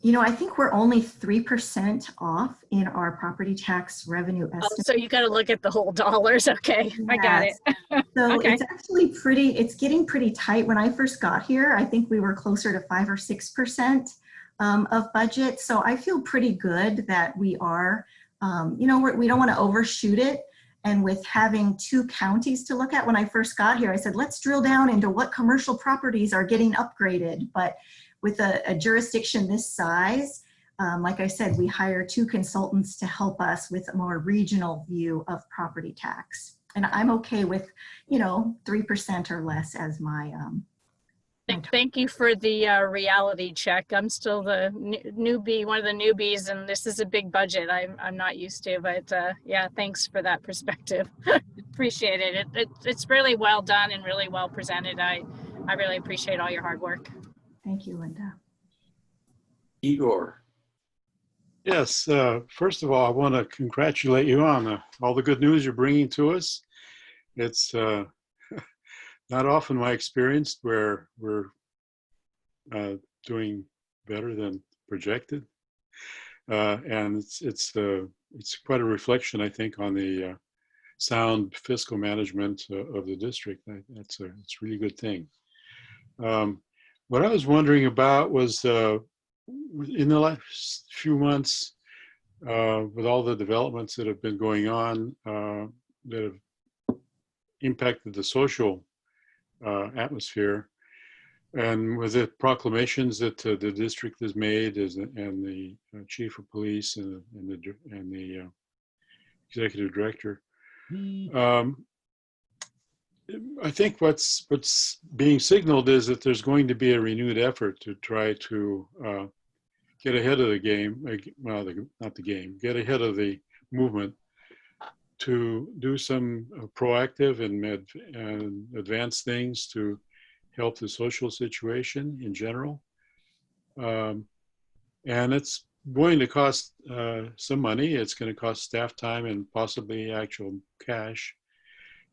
I think we're only 3% off in our property tax revenue estimate. Oh, so you got to look at the whole dollars. Okay, yes. I got it. So okay. It's actually it's getting pretty tight. When I first got here, I think we were closer to 5 or 6% of budget. So I feel pretty good that we are, we don't want to overshoot it. And with having 2 counties to look at, when I first got here, I said, let's drill down into what commercial properties are getting upgraded. But with a jurisdiction this size, like I said, we hire 2 consultants to help us with a more regional view of property tax. And I'm okay with, 3% or less as my Thank you for the reality check. I'm still the newbie, one of the newbies, and this is a big budget I'm not used to, but yeah, thanks for that perspective. Appreciate it. It's really well done and really well presented. I really appreciate all your hard work. Thank you, Lynda. Igor. Yes, first of all, I want to congratulate you on all the good news you're bringing to us. It's not often my experience where we're doing better than projected, and it's quite a reflection, I think, on the sound fiscal management of the district. It's a really good thing. What I was wondering about was in the last few months, with all the developments that have been going on that have impacted the social atmosphere, and with the proclamations that the district has made, and the chief of police and the executive director, I think what's being signaled is that there's going to be a renewed effort to try to get ahead of the game, well, not the game, get ahead of the movement to do some proactive and advanced things to help the social situation in general. And it's going to cost some money. It's going to cost staff time and possibly actual cash.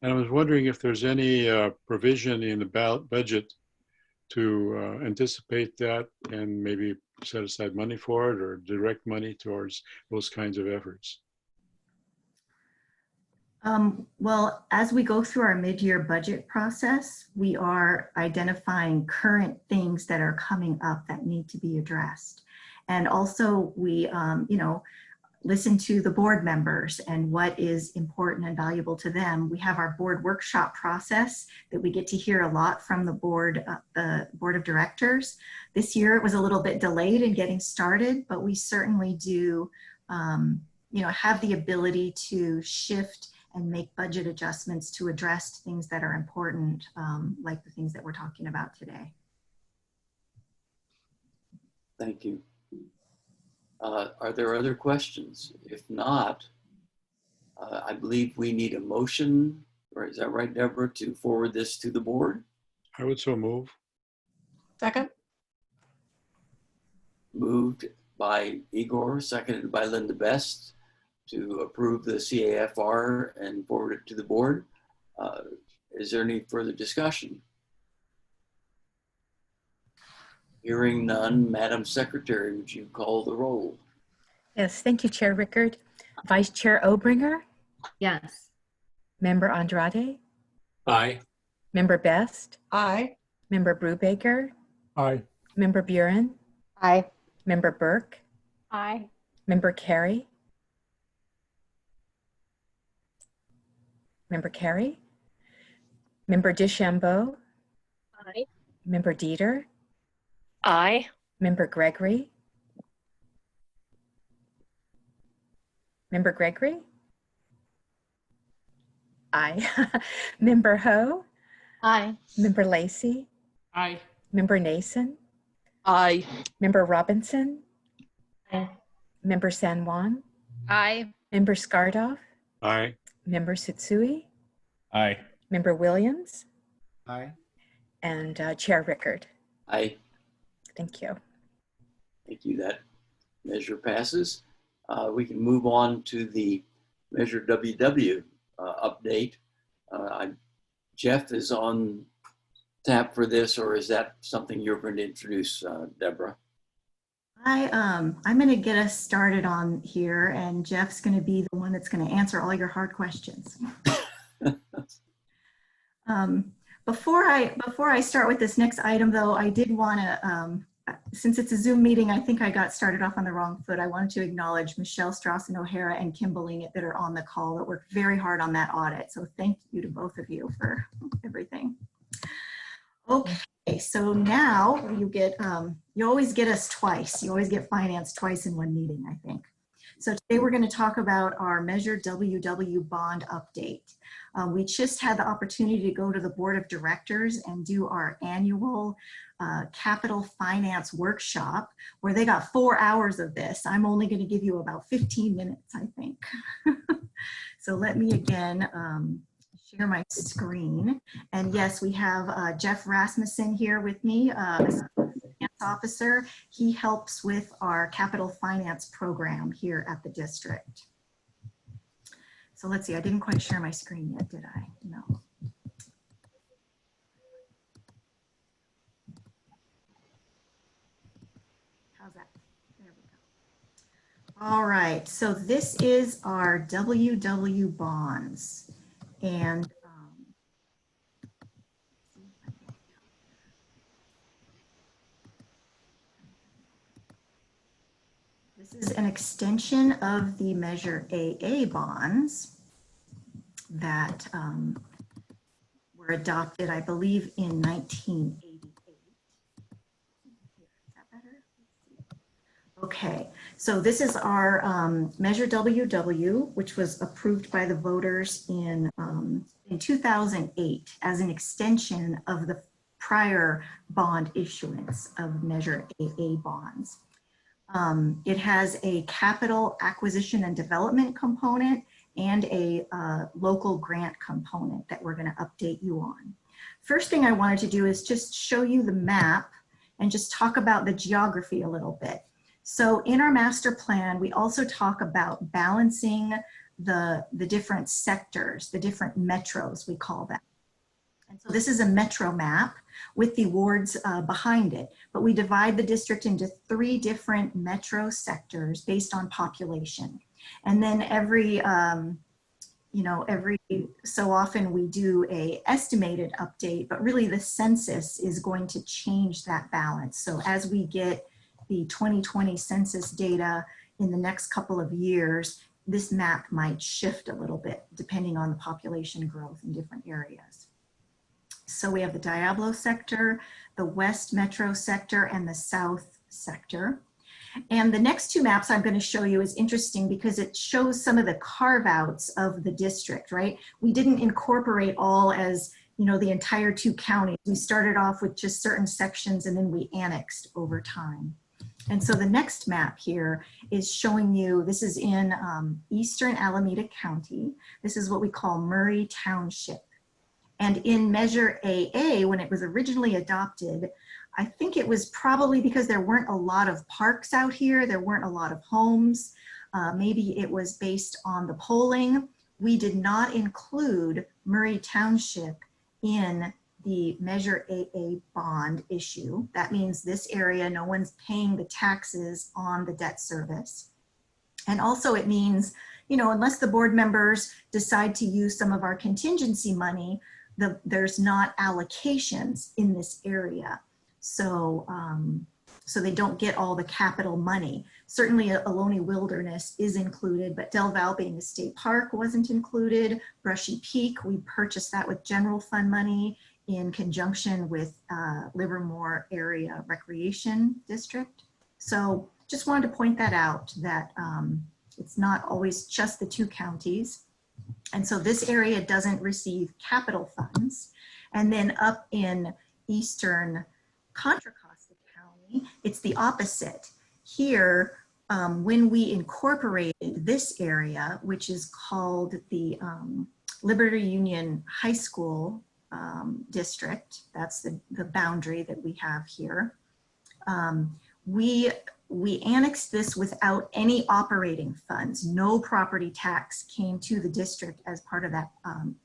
And I was wondering if there's any provision in the budget to anticipate that and maybe set aside money for it or direct money towards those kinds of efforts. Well, as we go through our mid-year budget process, we are identifying current things that are coming up that need to be addressed. And also we, listen to the board members and what is important and valuable to them. We have our board workshop process that we get to hear a lot from the board of directors. This year it was a little bit delayed in getting started, but we certainly do, have the ability to shift and make budget adjustments to address things that are important, like the things that we're talking about today. Thank you. Are there other questions? If not, I believe we need a motion, or is that right, Deborah, to forward this to the board? I would so move. Second. Moved by Igor, seconded by Lynda Best, to approve the CAFR and forward it to the board. Is there any further discussion? Hearing none, Madam Secretary, would you call the roll? Yes, thank you, Chair Rickard. Vice Chair Obringer? Yes. Member Andrade? Aye. Member Best? Aye. Member Brubaker? Aye. Member Buren? Aye. Member Burke? Aye. Member Carey? Member Carey? Member Deschambault? Aye. Member Dieter? Aye. Member Gregory? Member Gregory? Aye. Member Ho? Aye. Member Lacey? Aye. Member Nason? Aye. Member Robinson? Aye. Member San Juan? Aye. Member Skardoff? Aye. Member Sutsui? Aye. Member Williams? Aye. And Chair Rickard. Aye. Thank you. Thank you. That measure passes. We can move on to the Measure WW update. Jeff is on tap for this, or is that something you're going to introduce, Deborah? I'm going to get us started on here, and Jeff's going to be the one that's going to answer all your hard questions. Before I start with this next item, though, I did want to, since it's a Zoom meeting, I think I got started off on the wrong foot. I wanted to acknowledge Michelle Strawson-O'Hara and Kim Belingit that are on the call that worked very hard on that audit. So thank you to both of you for everything. Okay, so now you get, you always get us twice. You always get finance twice in one meeting, I think. So today we're going to talk about our Measure WW bond update. We just had the opportunity to go to the board of directors and do our annual capital finance workshop where they got 4 hours of this. I'm only going to give you about 15 minutes, I think. So let me again share my screen. And yes, we have Jeff Rasmussen here with me, finance officer. He helps with our capital finance program here at the district. So let's see, I didn't quite share my screen yet, did I? No. How's that? There we go. All right, so this is our WW bonds. And this is an extension of the Measure AA bonds that were adopted, I believe, in 1988. Is that better? Okay, so this is our Measure WW, which was approved by the voters in 2008 as an extension of the prior bond issuance of Measure AA bonds. It has a capital acquisition and development component and a local grant component that we're going to update you on. First thing I wanted to do is just show you the map and just talk about the geography a little bit. So in our master plan, we also talk about balancing the different sectors, the different metros, we call them. And so this is a metro map with the wards behind it, but we divide the district into 3 different metro sectors based on population. And then every so often we do a estimated update, but really the census is going to change that balance. So as we get the 2020 census data in the next couple of years, this map might shift a little bit depending on the population growth in different areas. So we have the Diablo sector, the West Metro sector, and the South sector. And the next 2 maps I'm going to show you is interesting because it shows some of the carve-outs of the district, right? We didn't incorporate all as, the entire 2 counties. We started off with just certain sections and then we annexed over time. And so the next map here is showing you, this is in Eastern Alameda County. This is what we call Murray Township. And in Measure AA, when it was originally adopted, I think it was probably because there weren't a lot of parks out here, there weren't a lot of homes. Maybe it was based on the polling. We did not include Murray Township in the Measure AA bond issue. That means this area, no one's paying the taxes on the debt service. And also it means, unless the board members decide to use some of our contingency money, there's not allocations in this area. So, so they don't get all the capital money. Certainly Ohlone Wilderness is included, but Del Val being a state park wasn't included. Brushy Peak, we purchased that with general fund money in conjunction with Livermore Area Recreation District. So just wanted to point that out, that it's not always just the 2 counties. And so this area doesn't receive capital funds. And then up in Eastern Contra Costa County, it's the opposite. Here, when we incorporated this area, which is called the Liberty Union High School district, that's the boundary that we have here, we annexed this without any operating funds. No property tax came to the district as part of that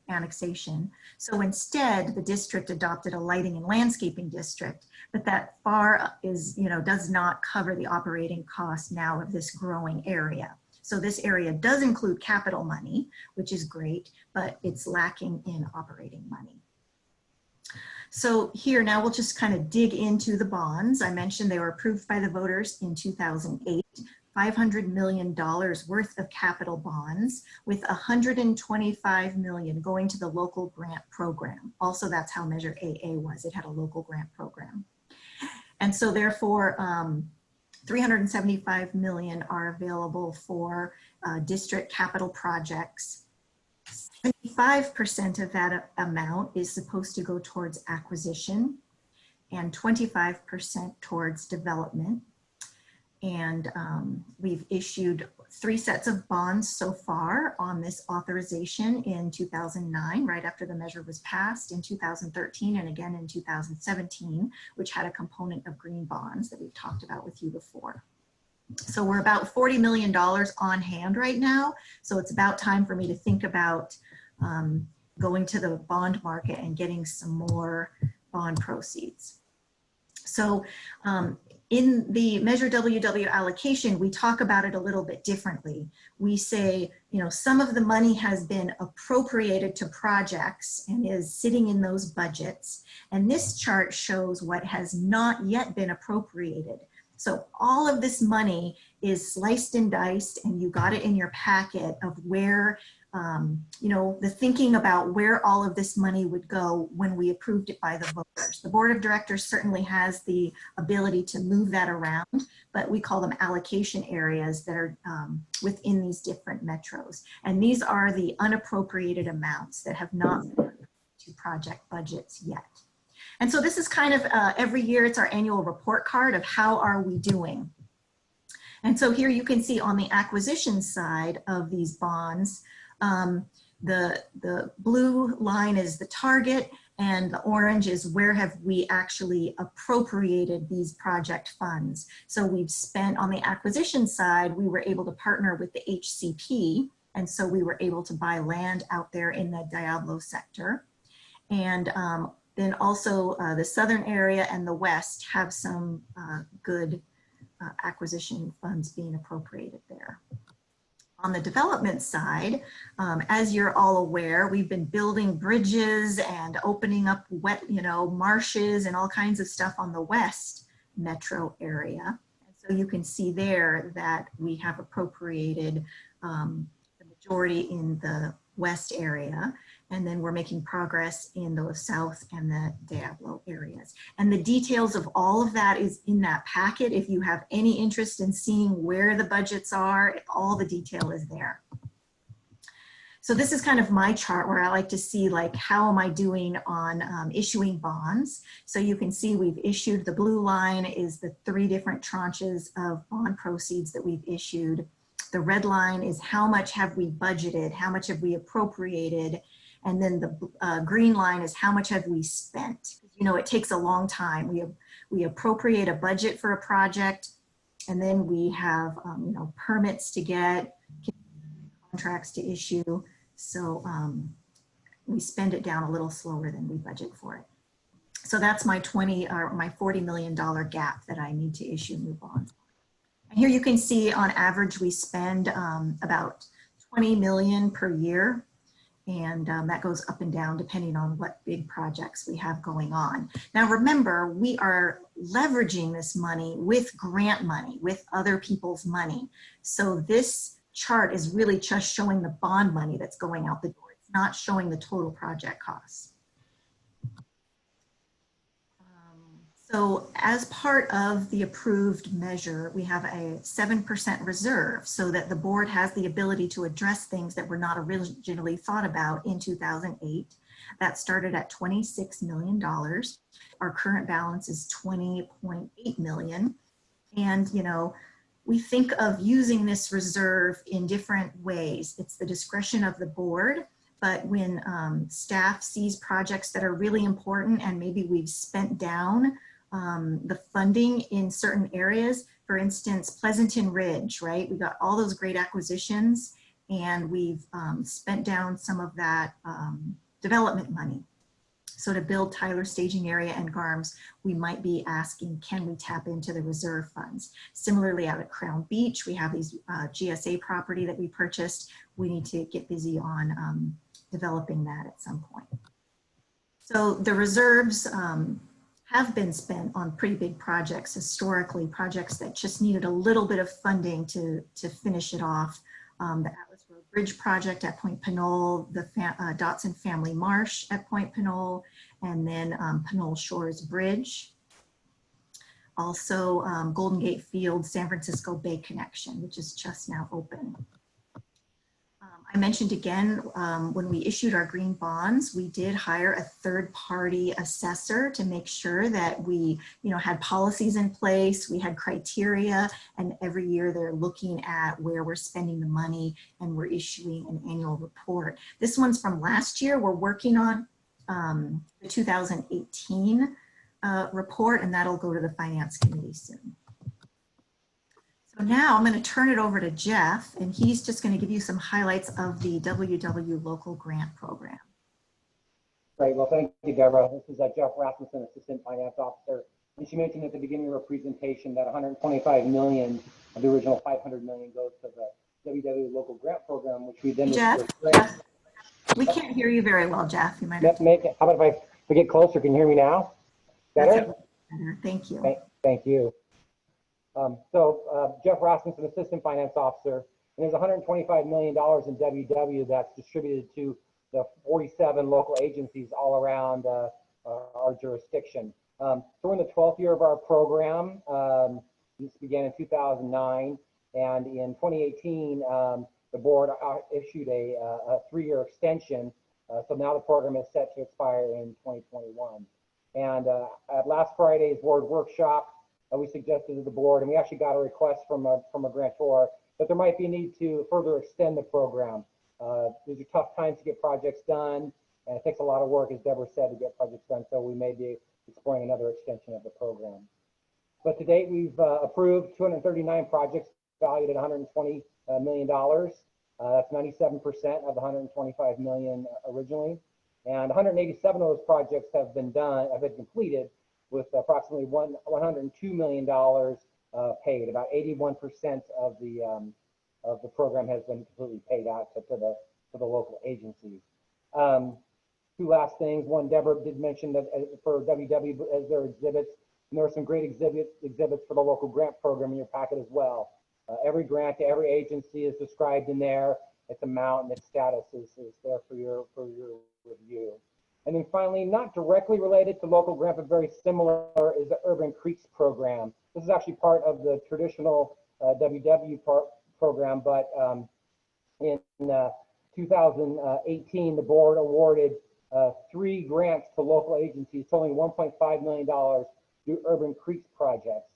annexation. So instead, the district adopted a lighting and landscaping district, but that FAR is, does not cover the operating costs now of this growing area. So this area does include capital money, which is great, but it's lacking in operating money. So here now we'll just kind of dig into the bonds. I mentioned they were approved by the voters in 2008, $500 million worth of capital bonds with $125 million going to the local grant program. Also, that's how Measure AA was. It had a local grant program. And so therefore, $375 million are available for district capital projects. 75% of that amount is supposed to go towards acquisition and 25% towards development. And we've issued 3 sets of bonds so far on this authorization in 2009, right after the measure was passed, in 2013, and again in 2017, which had a component of green bonds that we've talked about with you before. So we're about $40 million on hand right now. So it's about time for me to think about going to the bond market and getting some more bond proceeds. So in the Measure WW allocation, we talk about it a little bit differently. We say, you know, some of the money has been appropriated to projects and is sitting in those budgets. And this chart shows what has not yet been appropriated. So all of this money is sliced and diced, and you got it in your packet of where, you know, the thinking about where all of this money would go when we approved it by the voters. The board of directors certainly has the ability to move that around, but we call them allocation areas that are within these different metros. And these are the unappropriated amounts that have not been to project budgets yet. And so this is kind of every year, it's our annual report card of how are we doing. And so here you can see on the acquisition side of these bonds, the blue line is the target, and the orange is where have we actually appropriated these project funds. So we've spent on the acquisition side, we were able to partner with the HCP, and so we were able to buy land out there in the Diablo sector. And then also the southern area and the west have some good acquisition funds being appropriated there. On the development side, as you're all aware, we've been building bridges and opening up wet, you know, marshes and all kinds of stuff on the west metro area. And so you can see there that we have appropriated the majority in the west area, and then we're making progress in the south and the Diablo areas. And the details of all of that is in that packet. If you have any interest in seeing where the budgets are, all the detail is there. So this is kind of my chart where I like to see, like, how am I doing on issuing bonds? So you can see we've issued, the blue line is the 3 different tranches of bond proceeds that we've issued. The red line is how much have we budgeted, how much have we appropriated, and then the green line is how much have we spent. You know, it takes a long time. We appropriate a budget for a project, and then we have you know, permits to get, contracts to issue. So we spend it down a little slower than we budget for it. So that's my $40 million gap that I need to issue new bonds. And here you can see on average we spend about 20 million per year. And that goes up and down depending on what big projects we have going on. Now remember, we are leveraging this money with grant money, with other people's money. So this chart is really just showing the bond money that's going out the door. It's not showing the total project costs. So as part of the approved measure, we have a 7% reserve so that the board has the ability to address things that were not originally thought about in 2008. That started at $26 million. Our current balance is $20.8 million. And, you know, we think of using this reserve in different ways. It's the discretion of the board. But when staff sees projects that are really important and maybe we've spent down the funding in certain areas, for instance, Pleasanton Ridge, right? We got all those great acquisitions and we've spent down some of that development money. So to build Tyler Staging Area and GARMS, we might be asking, can we tap into the reserve funds? Similarly, out at Crown Beach, we have these GSA property that we purchased. We need to get busy on developing that at some point. So the reserves have been spent on pretty big projects historically, projects that just needed a little bit of funding to finish it off. The Atlas Road Bridge project at Point Pinole, the Dotson Family Marsh at Point Pinole, and then Pinole Shores Bridge. Also Golden Gate Field, San Francisco Bay Connection, which is just now open. I mentioned again, when we issued our green bonds, we did hire a third-party assessor to make sure that we, had policies in place, we had criteria, and every year they're looking at where we're spending the money and we're issuing an annual report. This one's from last year. We're working on the 2018 report, and that'll go to the Finance Committee soon. So now I'm going to turn it over to Jeff, and he's just going to give you some highlights of the WW Local Grant Program. Great. Well, thank you, Deborah. This is Jeff Rasmussen, Assistant Finance Officer. And she mentioned at the beginning of her presentation that $125 million of the original $500 million goes to the WW Local Grant Program, which we then— Jeff, we can't hear you very well, Jeff. You might have to make it. How about if I get closer? Can you hear me now? Better? better. Thank you. Thank you. Jeff Rasmussen, Assistant Finance Officer, and there's $125 million in WW that's distributed to the 47 local agencies all around our jurisdiction. So we're in the 12th year of our program. This began in 2009, and in 2018, the board issued a 3-year extension. So now the program is set to expire in 2021. And at last Friday's board workshop, we suggested to the board, and we actually got a request from a grantor, that there might be a need to further extend the program. These are tough times to get projects done, and it takes a lot of work, as Deborah said, to get projects done, so we may be exploring another extension of the program. But to date, we've approved 239 projects valued at $120 million. That's 97% of the $125 million originally. And 187 of those projects have been completed, with approximately $102 million paid. About 81% of the program has been completely paid out to the local agencies. 2 last things. One, Deborah did mention that for WW as their exhibits, and there are some great exhibits for the local grant program in your packet as well. Every grant to every agency is described in there. Its amount and its status is there for your review. And then finally, not directly related to local grant, but very similar, is the Urban Creeks program. This is actually part of the traditional WW program, but in 2018, the board awarded 3 grants to local agencies totaling $1.5 million through Urban Creeks projects.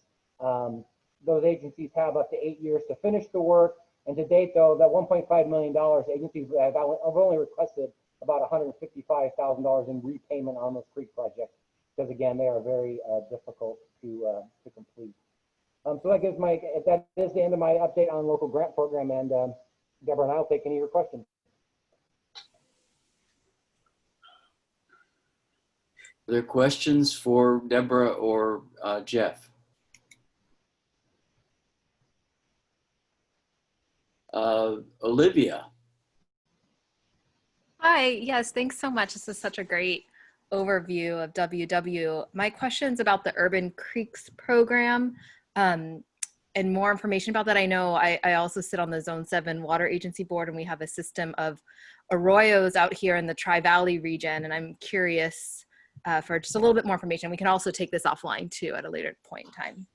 Those agencies have up to 8 years to finish the work, and to date, though, that $1.5 million, agencies have only requested about $155,000 in repayment on those creek projects, because again, they are very difficult to complete. So that is the end of my update on local grant program, and Deborah and I will take any of your questions. Are there questions for Deborah or Jeff? Olivia. Hi, yes, thanks so much. This is such a great overview of WW. My question's about the Urban Creeks program and more information about that. I know I also sit on the Zone 7 Water Agency Board, and we have a system of arroyos out here in the Tri-Valley region, and I'm curious for just a little bit more information. We can also take this offline too at a later point in time.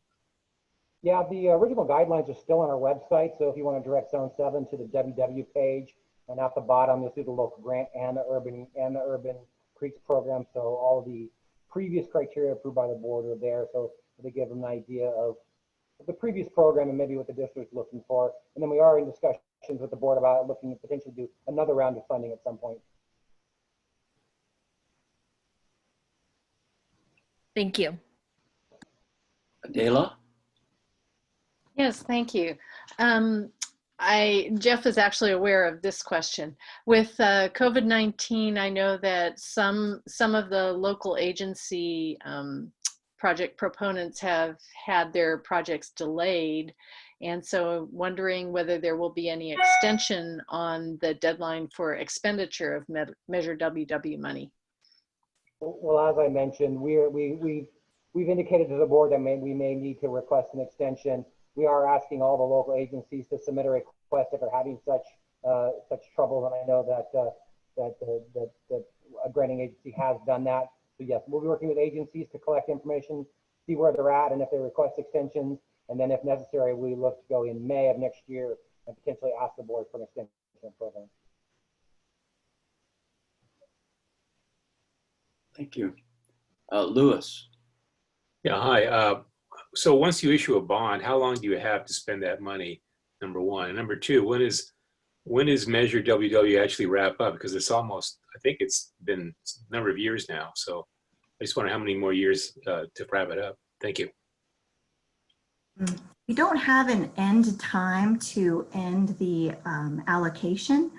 Yeah, the original guidelines are still on our website, so if you want to direct Zone 7 to the WW page, and at the bottom you'll see the local grant and the Urban Creeks program. So all of the previous criteria approved by the board are there, so they give them an idea of the previous program and maybe what the district is looking for. And then we are in discussions with the board about looking to potentially do another round of funding at some point. Thank you. Adela? Yes, thank you. Jeff is actually aware of this question. With COVID-19, I know that some of the local agency project proponents have had their projects delayed. And so wondering whether there will be any extension on the deadline for expenditure of Measure WW money. Well, as I mentioned, we've indicated to the board that we may need to request an extension. We are asking all the local agencies to submit a request if they're having such trouble, and I know that a granting agency has done that. So yes, we'll be working with agencies to collect information, see where they're at, and if they request extensions, and then if necessary, we look to go in May of next year and potentially ask the board for an extension program. Thank you. Lewis. Yeah, hi. So once you issue a bond, how long do you have to spend that money? Number one. And number two, when is Measure WW actually wrap up? Because it's almost, I think it's been a number of years now. So I just wonder how many more years to wrap it up. Thank you. We don't have an end time to end the allocation,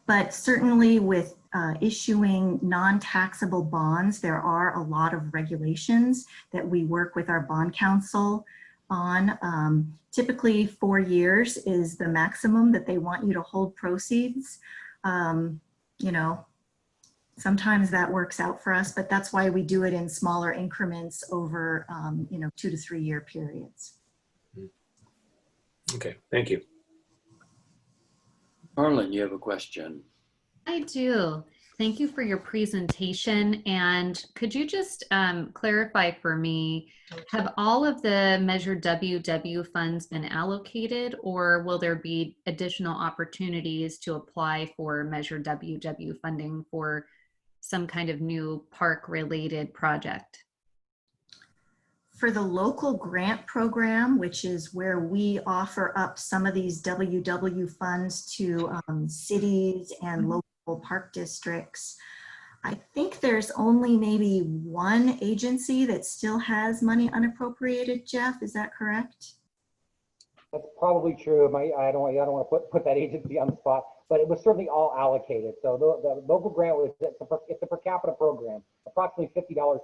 but certainly with issuing non-taxable bonds, there are a lot of regulations that we work with our bond counsel on. Typically 4 years is the maximum that they want you to hold proceeds. You know, sometimes that works out for us, but that's why we do it in smaller increments over, you know, 2 to 3 year periods. Okay, thank you. Harlan, you have a question. I do. Thank you for your presentation. And could you just clarify for me, have all of the Measure WW funds been allocated, or will there be additional opportunities to apply for Measure WW funding for some kind of new park related project? For the local grant program, which is where we offer up some of these WW funds to cities and local park districts, I think there's only maybe one agency that still has money unappropriated. Jeff, is that correct? That's probably true. I don't want to put that agency on the spot, but it was certainly all allocated. So the local grant was, it's a per capita program, approximately $50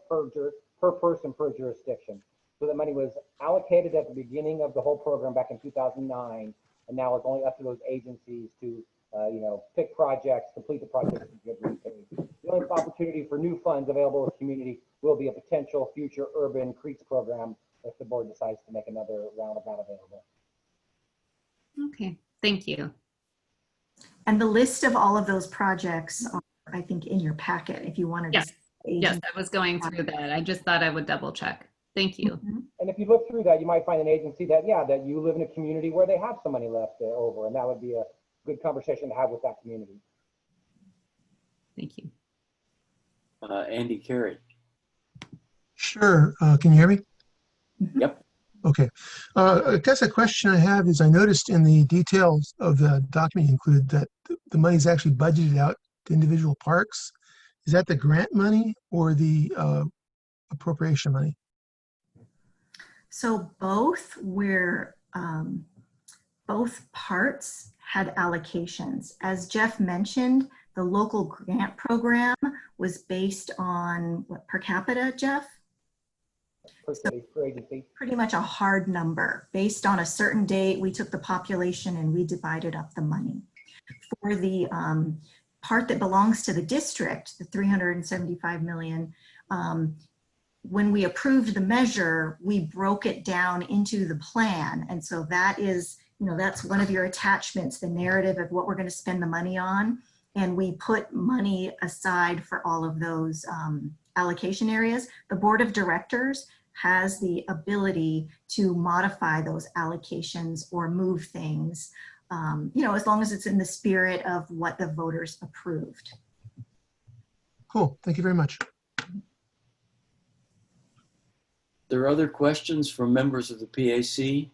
per person per jurisdiction. So that money was allocated at the beginning of the whole program back in 2009, and now it's only up to those agencies to you know, pick projects, complete the projects, and get repaid. The only opportunity for new funds available to the community will be a potential future urban creeks program if the board decides to make another round of that available. Okay, thank you. And the list of all of those projects are, I think, in your packet if you wanted to. Yes, I was going through that. I just thought I would double check. Thank you. And if you look through that, you might find an agency that, yeah, that you live in a community where they have some money left over, and that would be a good conversation to have with that community. Thank you. Andy Carey. Sure. Can you hear me? Yep. Okay. I guess a question I have is, I noticed in the details of the document you included that the money is actually budgeted out to individual parks. Is that the grant money or the appropriation money? So both were, both parts had allocations. As Jeff mentioned, the local grant program was based on what, per capita, Jeff? Per agency. Pretty much a hard number. Based on a certain date, we took the population and we divided up the money. For the part that belongs to the district, the $375 million, when we approved the measure, we broke it down into the plan. And so that is, you know, that's one of your attachments, the narrative of what we're going to spend the money on. And we put money aside for all of those allocation areas. The board of directors has the ability to modify those allocations or move things, you know, as long as it's in the spirit of what the voters approved. Cool. Thank you very much. There are other questions from members of the PAC?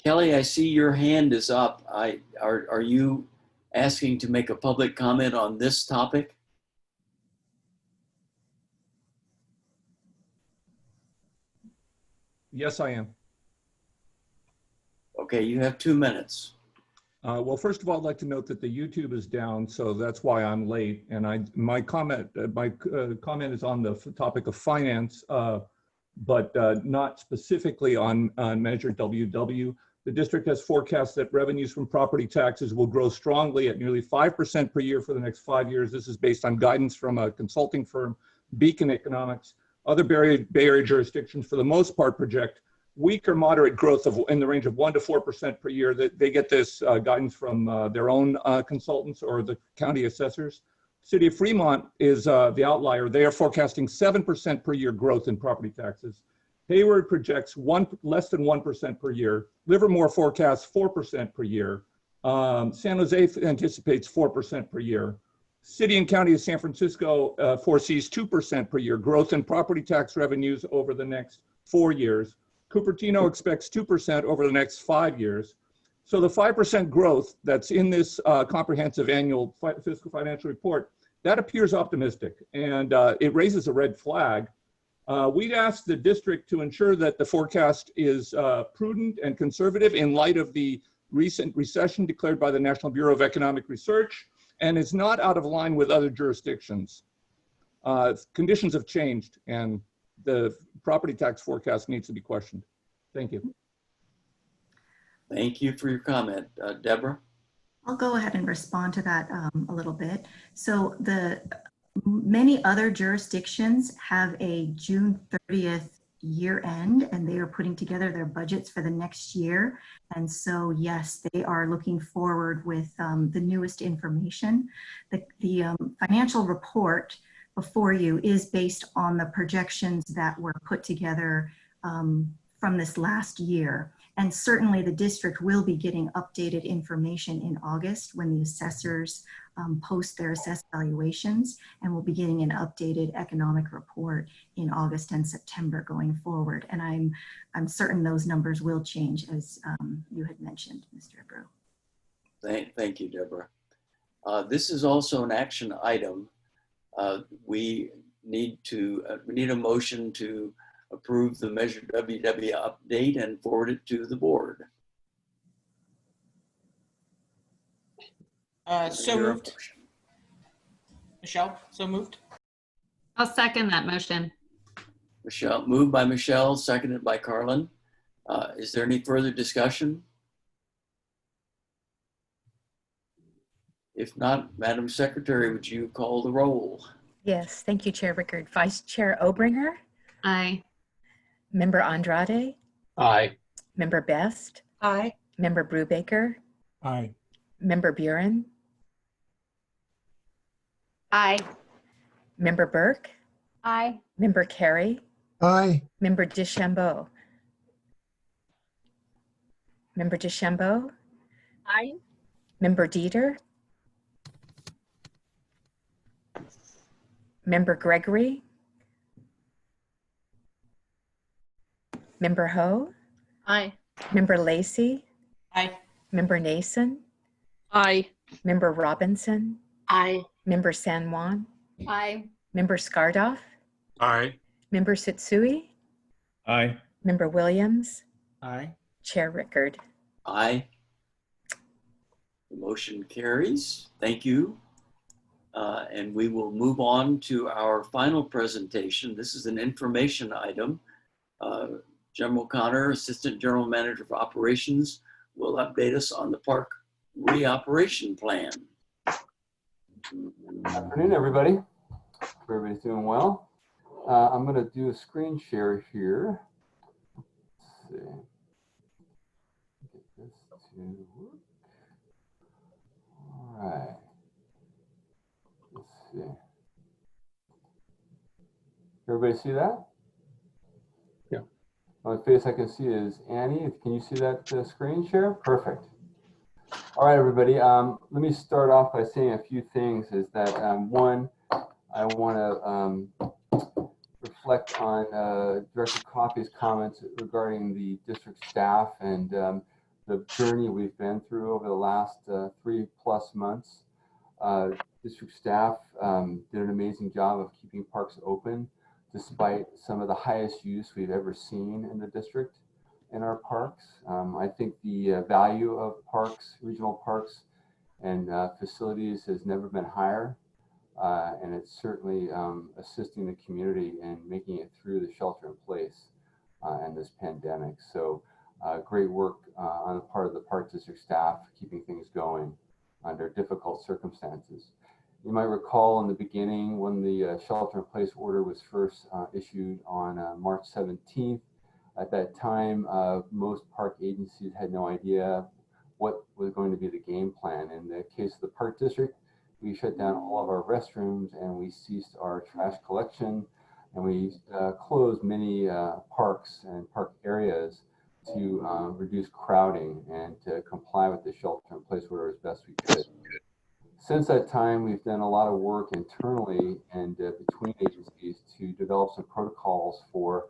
Kelly, I see your hand is up. Are you asking to make a public comment on this topic? Yes, I am. Okay, you have 2 minutes. Well, first of all, I'd like to note that the YouTube is down, so that's why I'm late. And my comment is on the topic of finance, but not specifically on Measure WW. The district has forecast that revenues from property taxes will grow strongly at nearly 5% per year for the next 5 years. This is based on guidance from a consulting firm, Beacon Economics. Other Bay Area jurisdictions, for the most part, project weak or moderate growth in the range of 1 to 4% per year. That they get this guidance from their own consultants or the county assessors. City of Fremont is the outlier. They are forecasting 7% per year growth in property taxes. Hayward projects less than 1% per year. Livermore forecasts 4% per year. San Jose anticipates 4% per year. City and County of San Francisco foresees 2% per year growth in property tax revenues over the next 4 years. Cupertino expects 2% over the next 5 years. So the 5% growth that's in this comprehensive annual fiscal financial report, that appears optimistic, and it raises a red flag. We'd asked the district to ensure that the forecast is prudent and conservative in light of the recent recession declared by the National Bureau of Economic Research, and is not out of line with other jurisdictions. Conditions have changed, and the property tax forecast needs to be questioned. Thank you. Thank you for your comment. Deborah? I'll go ahead and respond to that a little bit. So many other jurisdictions have a June 30th year end, and they are putting together their budgets for the next year. And so, yes, they are looking forward with the newest information. The financial report before you is based on the projections that were put together from this last year. And certainly the district will be getting updated information in August when the assessors post their assessed valuations, and we'll be getting an updated economic report in August and September going forward. And I'm certain those numbers will change, as you had mentioned, Mr. Abreu. Thank you, Deborah. This is also an action item. We need a motion to approve the Measure WW update and forward it to the board. So moved. Michelle, so moved. I'll second that motion. Michelle, moved by Michelle, seconded by Carlin. Is there any further discussion? If not, Madam Secretary, would you call the roll? Yes, thank you, Chair Rickard. Vice Chair Obringer? Aye. Member Andrade? Aye. Member Best? Aye. Member Brubaker? Aye. Member Buren? Aye. Member Burke? Aye. Member Carey? Aye. Member Deschambault? Member Deschambault? Aye. Member Dieter? Member Gregory? Member Ho? Aye. Member Lacey? Aye. Member Nason? Aye. Member Robinson? Aye. Member San Juan? Aye. Member Skardoff? Aye. Member Sutsui? Aye. Member Williams? Aye. Chair Rickard? Aye. The motion carries. Thank you. And we will move on to our final presentation. This is an information item. General Connor, Assistant General Manager of Operations, will update us on the park reoperation plan. Good afternoon, everybody. Hope everybody's doing well. I'm going to do a screen share here. Let's see. Get this to work. All right. Let's see. Everybody see that? Yeah. The only face I can see is Annie. Can you see that screen share? Perfect. All right, everybody. Let me start off by saying a few things. Is that one, I want to reflect on Director Coffey's comments regarding the district staff and the journey we've been through over the last 3+ months. District staff did an amazing job of keeping parks open despite some of the highest use we've ever seen in the district in our parks. I think the value of parks, regional parks, and facilities has never been higher, and it's certainly assisting the community in making it through the shelter-in-place and this pandemic. So great work on the part of the Park District staff, keeping things going under difficult circumstances. You might recall in the beginning when the shelter-in-place order was first issued on March 17th. At that time, most park agencies had no idea what was going to be the game plan. In the case of the Park District, we shut down all of our restrooms and we ceased our trash collection, and we closed many parks and park areas to reduce crowding and to comply with the shelter-in-place order as best we could. Since that time, we've done a lot of work internally and between agencies to develop some protocols for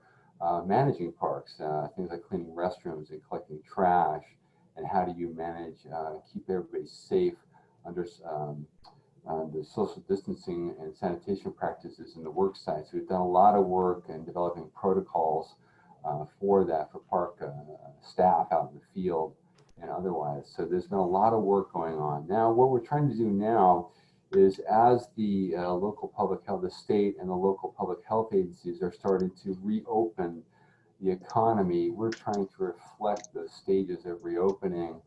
managing parks, things like cleaning restrooms and collecting trash, and how do you manage, keep everybody safe under the social distancing and sanitation practices in the work site. So we've done a lot of work in developing protocols for that, for park staff out in the field and otherwise. So there's been a lot of work going on. Now, what we're trying to do now is, as the local public health, the state and the local public health agencies are starting to reopen the economy, we're trying to reflect those stages of reopening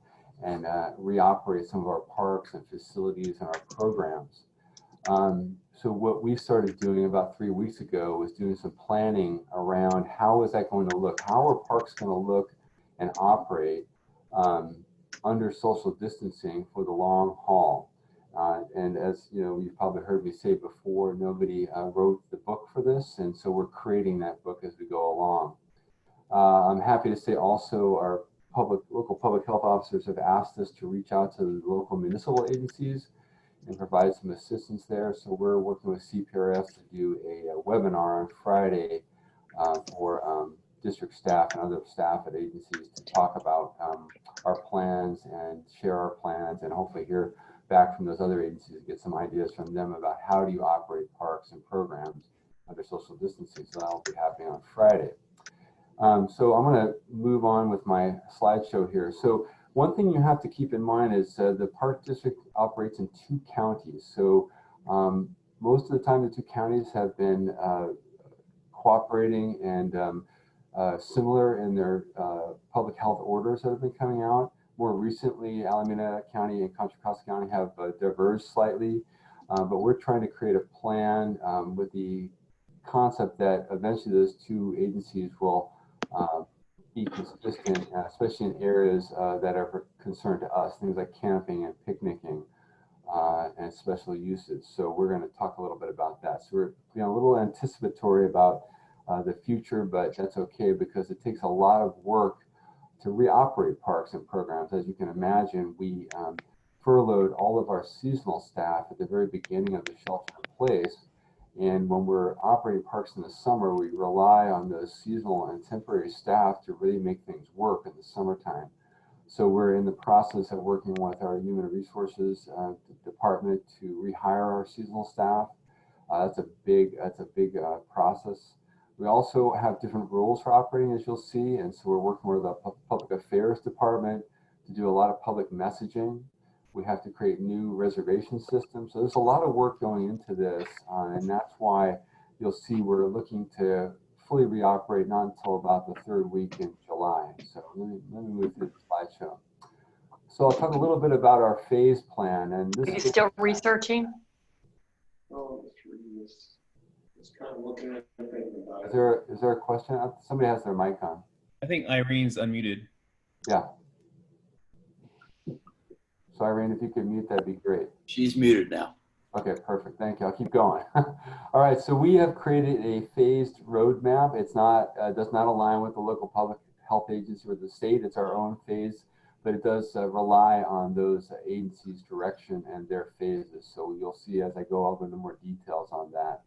and reoperate some of our parks and facilities and our programs. So what we started doing about 3 weeks ago was doing some planning around how is that going to look? How are parks going to look and operate under social distancing for the long haul? And as you know, you've probably heard me say before, nobody wrote the book for this, and so we're creating that book as we go along. I'm happy to say also our local public health officers have asked us to reach out to the local municipal agencies and provide some assistance there. So we're working with CPRS to do a webinar on Friday for district staff and other staff at agencies to talk about our plans and share our plans, and hopefully hear back from those other agencies and get some ideas from them about how do you operate parks and programs under social distancing. So that'll be happening on Friday. So I'm going to move on with my slideshow here. So one thing you have to keep in mind is the park district operates in 2 counties. So most of the time the 2 counties have been cooperating and similar in their public health orders that have been coming out. More recently, Alameda County and Contra Costa County have diverged slightly, but we're trying to create a plan with the concept that eventually those 2 agencies will be consistent, especially in areas that are of concern to us, things like camping and picnicking and special uses. So we're going to talk a little bit about that. So we're a little anticipatory about the future, but that's okay because it takes a lot of work to reoperate parks and programs. As you can imagine, we furloughed all of our seasonal staff at the very beginning of the shelter in place. And when we're operating parks in the summer, we rely on those seasonal and temporary staff to really make things work in the summertime. So we're in the process of working with our human resources department to rehire our seasonal staff. That's a big process. We also have different rules for operating, as you'll see, and so we're working with the public affairs department to do a lot of public messaging. We have to create new reservation systems. So there's a lot of work going into this, and that's why you'll see we're looking to fully reoperate not until about the 3rd week in July. So let me move through the slideshow. So I'll talk a little bit about our phase plan. And this Are you still researching? Is there a question? Somebody has their mic on. I think Irene's unmuted. Yeah. So Irene, if you could mute, that'd be great. She's muted now. Okay, perfect. Thank you. I'll keep going. All right. So we have created a phased roadmap. It's not does not align with the local public health agency or the state. It's our own phase, but it does rely on those agencies' direction and their phases. So you'll see as I go over into more details on that.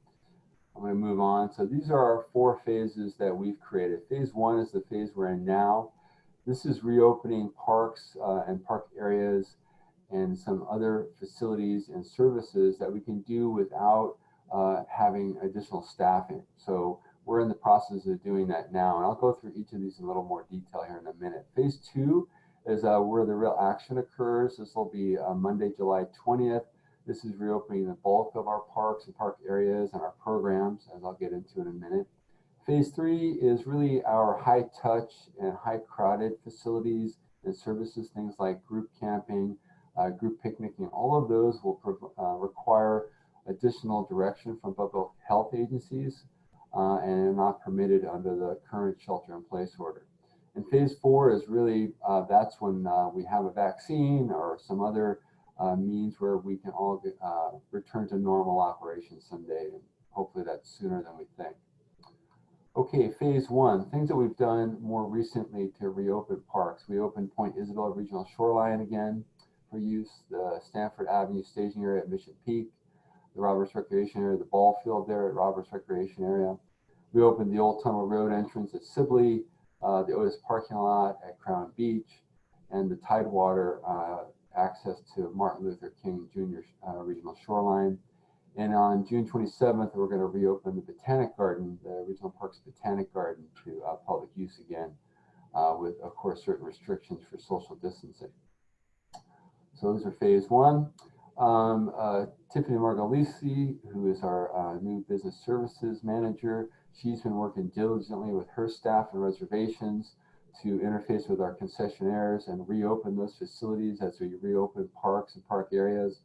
I'm going to move on. So these are our 4 phases that we've created. Phase 1 is the phase we're in now. This is reopening parks and park areas and some other facilities and services that we can do without having additional staffing. So we're in the process of doing that now, and I'll go through each of these in a little more detail here in a minute. Phase 2 is where the real action occurs. This will be Monday, July 20th. This is reopening the bulk of our parks and park areas and our programs, as I'll get into in a minute. Phase 3 is really our high touch and high crowded facilities and services, things like group camping, group picnicking. All of those will require additional direction from public health agencies and are not permitted under the current shelter-in-place order. And phase 4 is really, that's when we have a vaccine or some other means where we can all return to normal operations someday, and hopefully that's sooner than we think. Okay, phase 1, things that we've done more recently to reopen parks. We opened Point Isabel Regional Shoreline again for use, the Stanford Avenue staging area at Mission Peak, the Roberts Recreation Area, the ball field there at Roberts Recreation Area. We opened the Old Tunnel Road entrance at Sibley, the Otis parking lot at Crown Beach, and the Tidewater access to Martin Luther King Jr. Regional Shoreline. And on June 27th, we're going to reopen the Botanic Garden, the Regional Parks Botanic Garden, to public use again, with, of course, certain restrictions for social distancing. So those are phase one. Tiffany Margalisi, who is our new business services manager, she's been working diligently with her staff and reservations to interface with our concessionaires and reopen those facilities as we reopen parks and park areas.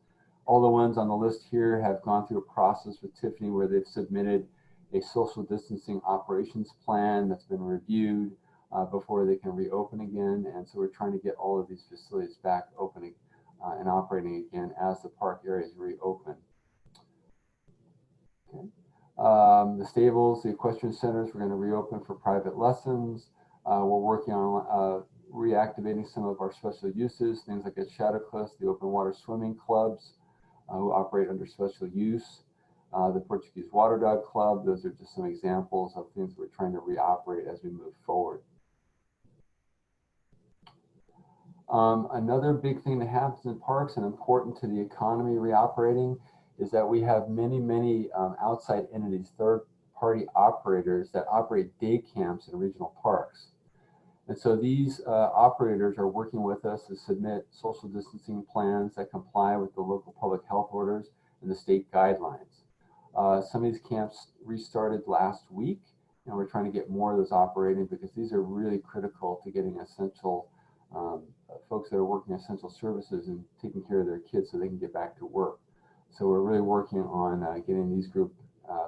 All the ones on the list here have gone through a process with Tiffany where they've submitted a social distancing operations plan that's been reviewed before they can reopen again. And so we're trying to get all of these facilities back opening and operating again as the park areas reopen. Okay. The stables, the equestrian centers, we're going to reopen for private lessons. We're working on reactivating some of our special uses, things like at Shadow Cliffs, the open water swimming clubs who operate under special use, the Portuguese Water Dog Club. Those are just some examples of things we're trying to reoperate as we move forward. Another big thing that happens in parks and important to the economy reoperating is that we have many outside entities, third-party operators that operate day camps in regional parks. And so these operators are working with us to submit social distancing plans that comply with the local public health orders and the state guidelines. Some of these camps restarted last week, and we're trying to get more of those operating because these are really critical to getting essential folks that are working essential services and taking care of their kids so they can get back to work. So we're really working on getting these groups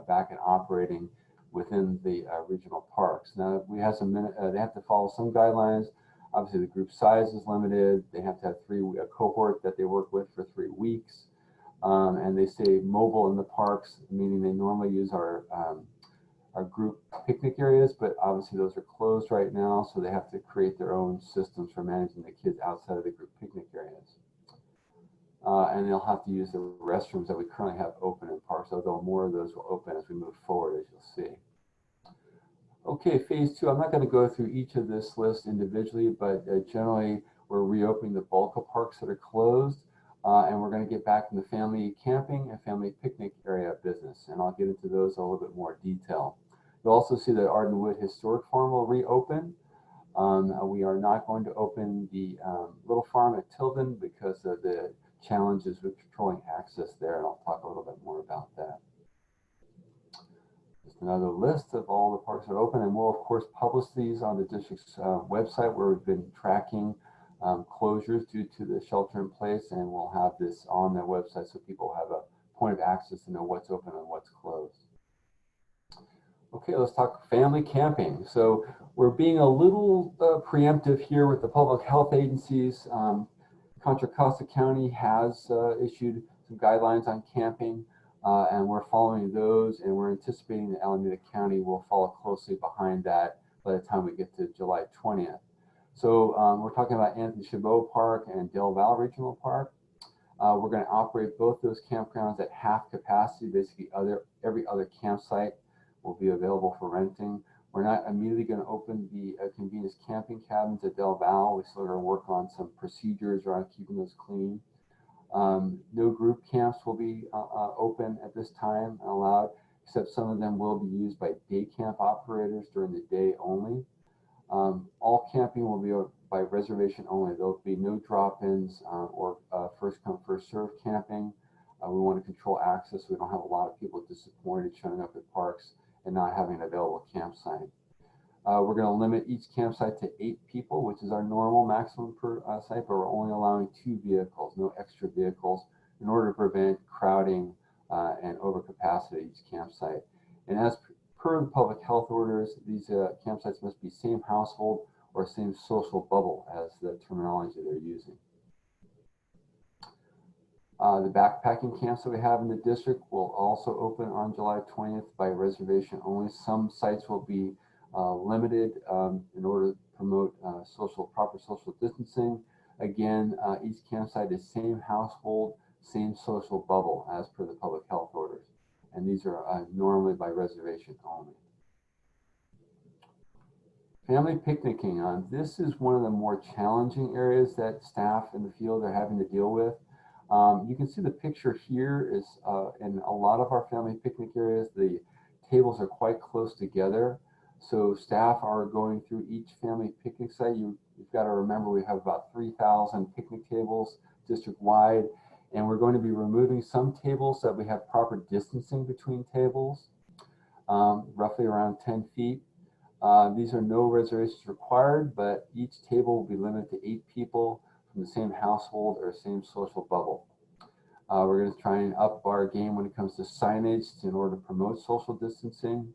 back and operating within the regional parks. Now we have some they have to follow some guidelines. Obviously the group size is limited. They have to have a cohort that they work with for 3 weeks. And they stay mobile in the parks, meaning they normally use our group picnic areas, but obviously those are closed right now, so they have to create their own systems for managing the kids outside of the group picnic areas. And they'll have to use the restrooms that we currently have open in parks, although more of those will open as we move forward, as you'll see. Okay, phase two, I'm not going to go through each of this list individually, but generally we're reopening the bulk of parks that are closed, and we're going to get back in the family camping and family picnic area business, and I'll get into those in a little bit more detail. You'll also see that Ardenwood Historic Farm will reopen. We are not going to open the Little Farm at Tilden because of the challenges with controlling access there, and I'll talk a little bit more about that. Just another list of all the parks that are open, and we'll of course publish these on the district's website where we've been tracking closures due to the shelter in place, and we'll have this on their website so people have a point of access to know what's open and what's closed. Okay, let's talk family camping. So we're being a little preemptive here with the public health agencies. Contra Costa County has issued some guidelines on camping, and we're following those, and we're anticipating that Alameda County will follow closely behind that by the time we get to July 20th. So we're talking about Anthony Chabot Park and Del Val Regional Park. We're going to operate both those campgrounds at half capacity. Basically, every other campsite will be available for renting. We're not immediately going to open the convenience camping cabins at Del Val. We still got to work on some procedures around keeping those clean. No group camps will be open at this time and allowed, except some of them will be used by day camp operators during the day only. All camping will be by reservation only. There'll be no drop-ins or first come, first serve camping. We want to control access so we don't have a lot of people disappointed showing up at parks and not having an available campsite. We're going to limit each campsite to 8 people, which is our normal maximum per site, but we're only allowing 2 vehicles, no extra vehicles, in order to prevent crowding and overcapacity at each campsite. And as per the public health orders, these campsites must be same household or same social bubble as the terminology they're using. The backpacking camps that we have in the district will also open on July 20th by reservation only. Some sites will be limited in order to promote proper social distancing. Again, each campsite is same household, same social bubble as per the public health orders. And these are normally by reservation only. Family picnicking. This is one of the more challenging areas that staff in the field are having to deal with. You can see the picture here is in a lot of our family picnic areas, the tables are quite close together. So staff are going through each family picnic site. You've got to remember we have about 3,000 picnic tables district-wide, and we're going to be removing some tables so that we have proper distancing between tables, roughly around 10 feet. These are no reservations required, but each table will be limited to 8 people from the same household or same social bubble. We're going to try and up our game when it comes to signage in order to promote social distancing.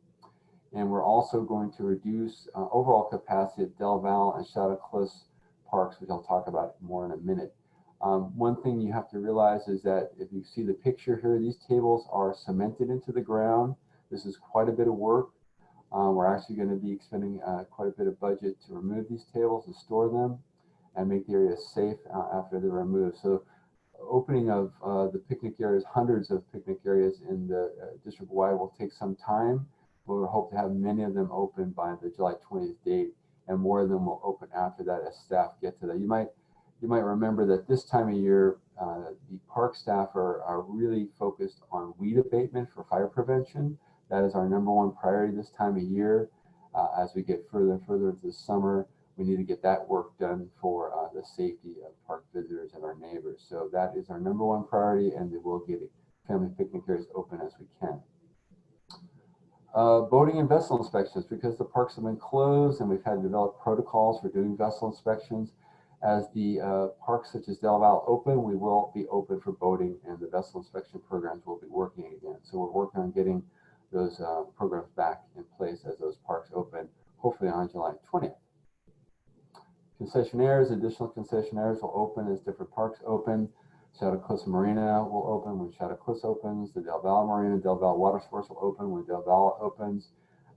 And we're also going to reduce overall capacity at Del Val and Chautauquas parks, which I'll talk about more in a minute. One thing you have to realize is that if you see the picture here, these tables are cemented into the ground. This is quite a bit of work. We're actually going to be expending quite a bit of budget to remove these tables and store them and make the area safe after they're removed. So opening of the picnic areas, hundreds of picnic areas in the district-wide will take some time, but we hope to have many of them open by the July 20th date, and more of them will open after that as staff get to that. You might remember that this time of year, the park staff are really focused on weed abatement for fire prevention. That is our #1 priority this time of year. As we get further and further into the summer, we need to get that work done for the safety of park visitors and our neighbors. So that is our #1 priority, and we will get family picnic areas open as we can. Boating and vessel inspections, because the parks have been closed and we've had to develop protocols for doing vessel inspections. As the parks such as Del Val open, we will be open for boating, and the vessel inspection programs will be working again. So we're working on getting those programs back in place as those parks open, hopefully on July 20th. Concessionaires, additional concessionaires will open as different parks open. Chautauquas Marina will open when Chautauquas opens. The Del Val Marina, Del Val Water Sports will open when Del Val opens.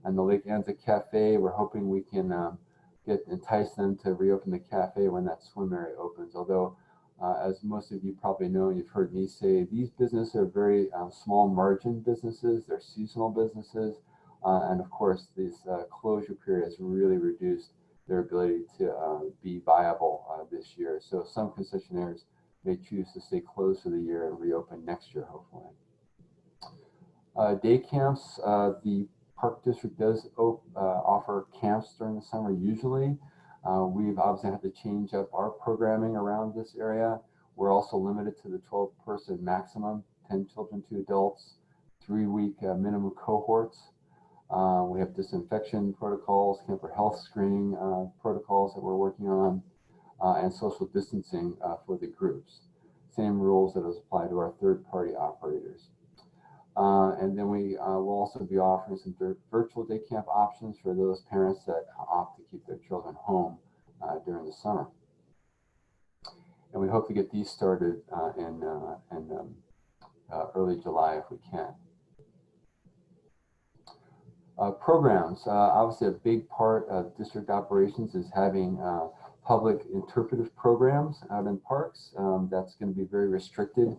And the Lake Anza Cafe, we're hoping we can entice them to reopen the cafe when that swim area opens. Although, as most of you probably know, you've heard me say, these businesses are very small margin businesses. They're seasonal businesses. And of course, this closure period has really reduced their ability to be viable this year. So some concessionaires may choose to stay closed for the year and reopen next year, hopefully. Day camps, the Park District does offer camps during the summer usually. We've obviously had to change up our programming around this area. We're also limited to the 12-person maximum, 10 children, 2 adults, 3-week minimum cohorts. We have disinfection protocols, camper health screening protocols that we're working on, and social distancing for the groups. Same rules that apply to our third-party operators. And then we will also be offering some virtual day camp options for those parents that opt to keep their children home during the summer. And we hope to get these started in early July if we can. Programs, obviously a big part of district operations is having public interpretive programs out in parks. That's going to be very restricted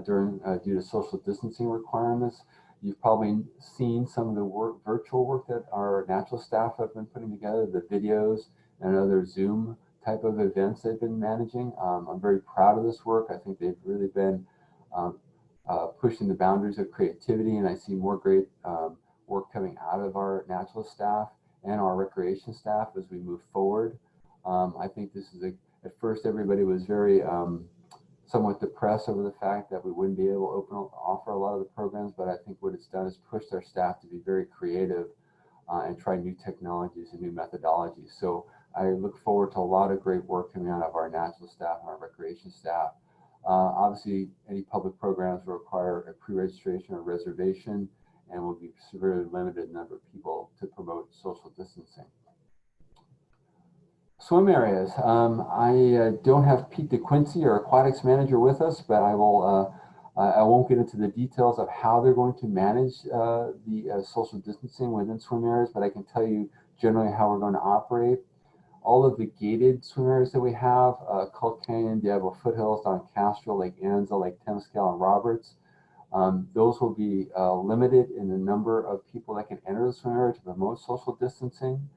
due to social distancing requirements. You've probably seen some of the virtual work that our natural staff have been putting together, the videos and other Zoom type of events they've been managing. I'm very proud of this work. I think they've really been pushing the boundaries of creativity, and I see more great work coming out of our natural staff and our recreation staff as we move forward. I think this is at first everybody was very somewhat depressed over the fact that we wouldn't be able to offer a lot of the programs, but I think what it's done is pushed our staff to be very creative and try new technologies and new methodologies. So I look forward to a lot of great work coming out of our natural staff and our recreation staff. Obviously, any public programs will require a pre-registration or reservation, and will be severely limited number of people to promote social distancing. Swim areas. I don't have Pete DeQuincy, our aquatics manager, with us, but I won't get into the details of how they're going to manage the social distancing within swim areas, but I can tell you generally how we're going to operate. All of the gated swim areas that we have, Culp Canyon, Diablo Foothills, down Castro, Lake Anza, Lake Temescal, and Roberts, those will be limited in the number of people that can enter the swim area to promote social distancing.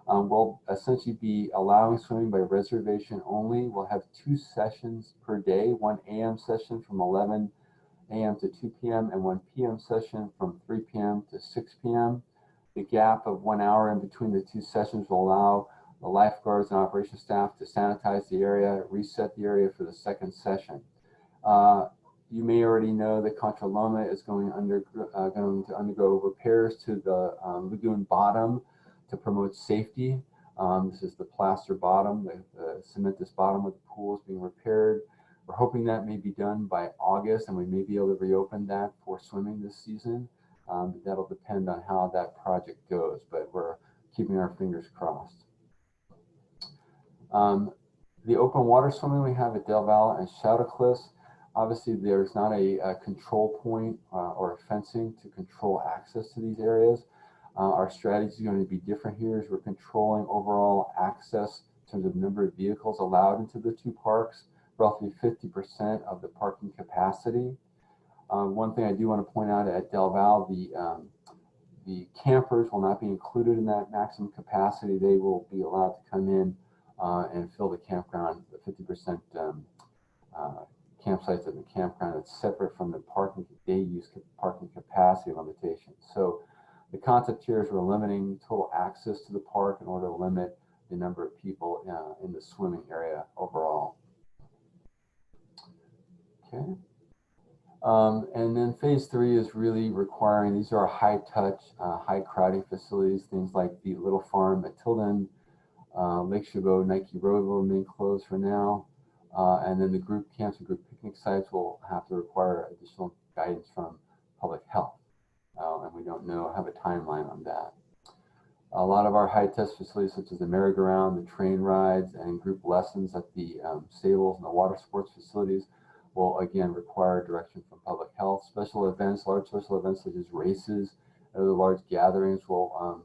We'll essentially be allowing swimming by reservation only. We'll have 2 sessions per day, 1 a.m. session from 11 a.m. to 2 p.m. and 1 p.m. session from 3 p.m. to 6 p.m. The gap of 1 hour in between the 2 sessions will allow the lifeguards and operations staff to sanitize the area, reset the area for the second session. You may already know that Contra Loma is going to undergo repairs to the lagoon bottom to promote safety. This is the plaster bottom, the cementous bottom of the pool is being repaired. We're hoping that may be done by August, and we may be able to reopen that for swimming this season. That'll depend on how that project goes, but we're keeping our fingers crossed. The open water swimming we have at Del Valle and Shadow Cliffs, obviously there's not a control point or a fencing to control access to these areas. Our strategy is going to be different here as we're controlling overall access in terms of number of vehicles allowed into the 2 parks, roughly 50% of the parking capacity. One thing I do want to point out at Del Valle, the campers will not be included in that maximum capacity. They will be allowed to come in and fill the campground, the 50% campsites at the campground. It's separate from the parking day use parking capacity limitations. So the concept here is we're limiting total access to the park in order to limit the number of people in the swimming area overall. Okay. And then phase 3 is really requiring, these are high touch, high crowding facilities, things like the Little Farm at Tilden, Lake Chabot, Nike Road will remain closed for now. And then the group camps and group picnic sites will have to require additional guidance from public health. And we don't have a timeline on that. A lot of our high test facilities, such as the merry-go-round, the train rides, and group lessons at the stables and the water sports facilities will again require direction from public health. Special events, large special events such as races, other large gatherings will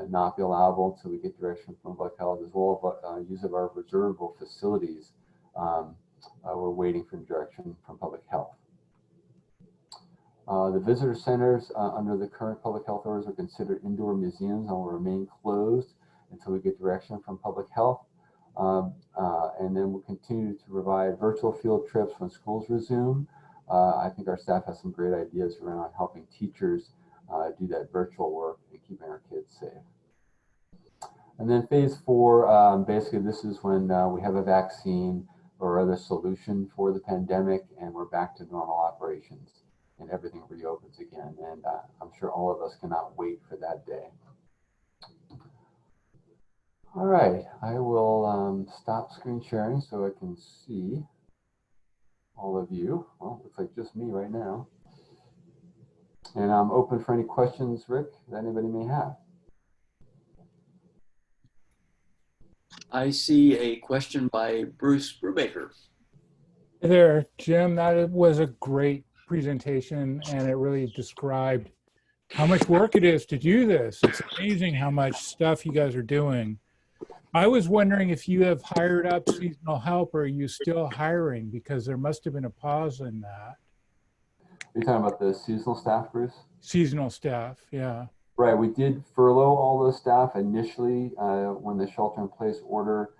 not be allowable until we get direction from public health, as well as use of our reservable facilities. We're waiting for direction from public health. The visitor centers under the current public health orders are considered indoor museums and will remain closed until we get direction from public health. And then we'll continue to provide virtual field trips when schools resume. I think our staff has some great ideas around helping teachers do that virtual work and keeping our kids safe. And then phase 4, basically this is when we have a vaccine or other solution for the pandemic and we're back to normal operations and everything reopens again. And I'm sure all of us cannot wait for that day. All right, I will stop screen sharing so I can see all of you. Well, looks like just me right now. And I'm open for any questions, Rick, that anybody may have. I see a question by Bruce Brubaker. Hey there, Jim. That was a great presentation, and it really described how much work it is to do this. It's amazing how much stuff you guys are doing. I was wondering if you have hired up seasonal help, or are you still hiring? Because there must have been a pause in that. Are you talking about the seasonal staff, Bruce? Seasonal staff, yeah. Right, we did furlough all those staff initially when the shelter-in-place order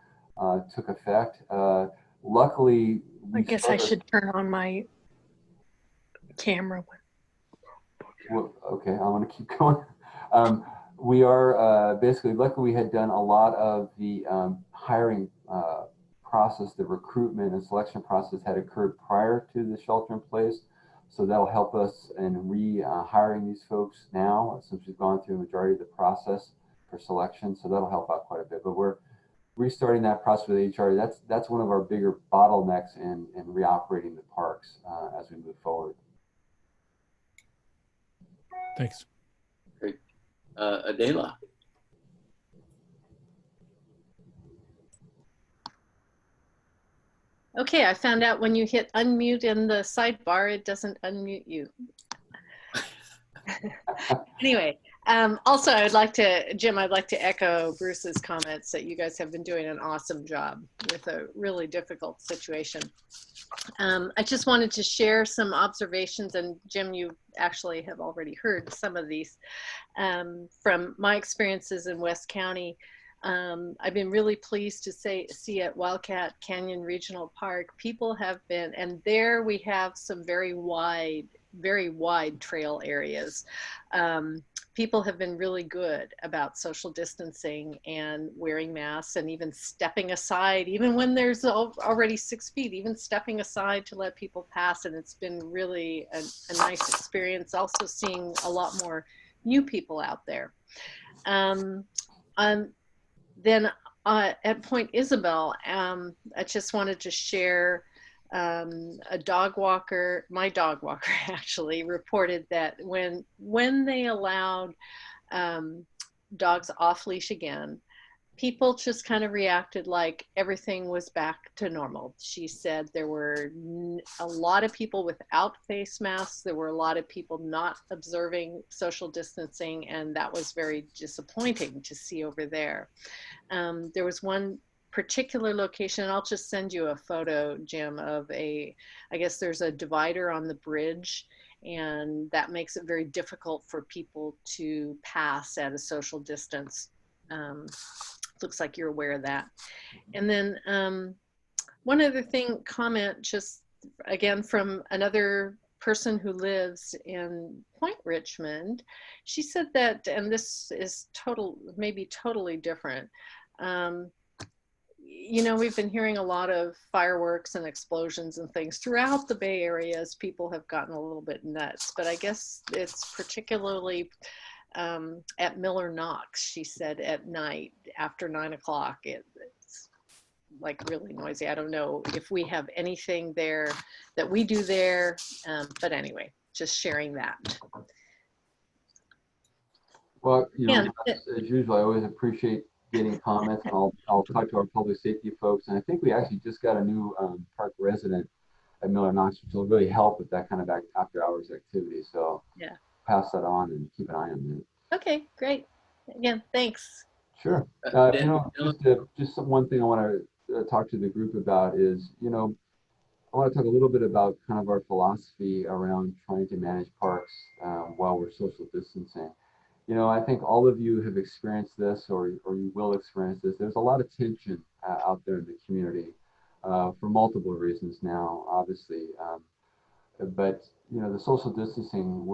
took effect. Luckily, I guess I should turn on my camera. Well, okay, I want to keep going. We are basically, luckily we had done a lot of the hiring process, the recruitment and selection process had occurred prior to the shelter-in-place. So that'll help us in re-hiring these folks now, since we've gone through the majority of the process for selection. So that'll help out quite a bit. But we're restarting that process with HR. That's one of our bigger bottlenecks in reoperating the parks as we move forward. Thanks. Great. Adela. Okay, I found out when you hit unmute in the sidebar, it doesn't unmute you. Anyway, Also, I'd like to, Jim, I'd like to echo Bruce's comments that you guys have been doing an awesome job with a really difficult situation. I just wanted to share some observations, and Jim, you actually have already heard some of these from my experiences in West County. I've been really pleased to see at Wildcat Canyon Regional Park, people have been, and there we have some very wide trail areas. People have been really good about social distancing and wearing masks and even stepping aside, even when there's already 6 feet, even stepping aside to let people pass. And it's been really a nice experience. Also seeing a lot more new people out there. Then at Point Isabel, I just wanted to share a dog walker, my dog walker actually, reported that when they allowed dogs off leash again, people just kind of reacted like everything was back to normal. She said there were a lot of people without face masks. There were a lot of people not observing social distancing, and that was very disappointing to see over there. There was one particular location, I'll just send you a photo, Jim, of I guess there's a divider on the bridge, and that makes it very difficult for people to pass at a social distance. Looks like you're aware of that. And then one other comment, just again from another person who lives in Point Richmond. She said that, and this is maybe totally different. You know, we've been hearing a lot of fireworks and explosions and things throughout the Bay Area as people have gotten a little bit nuts, but I guess it's particularly at Miller Knox, she said, at night after 9 o'clock, it's like really noisy. I don't know if we have anything there that we do there, but anyway, just sharing that. Well, you know, as usual, I always appreciate getting comments, and I'll talk to our public safety folks. And I think we actually just got a new park resident at Miller Knox, which will really help with that kind of after hours activity. So yeah, pass that on and keep an eye on that. Okay, great. Again, thanks. Sure. You know, just one thing I want to talk to the group about is, you know, I want to talk a little bit about kind of our philosophy around trying to manage parks while we're social distancing. You know, I think all of you have experienced this, or you will experience this. There's a lot of tension out there in the community for multiple reasons now, obviously. But, you know, the social distancing,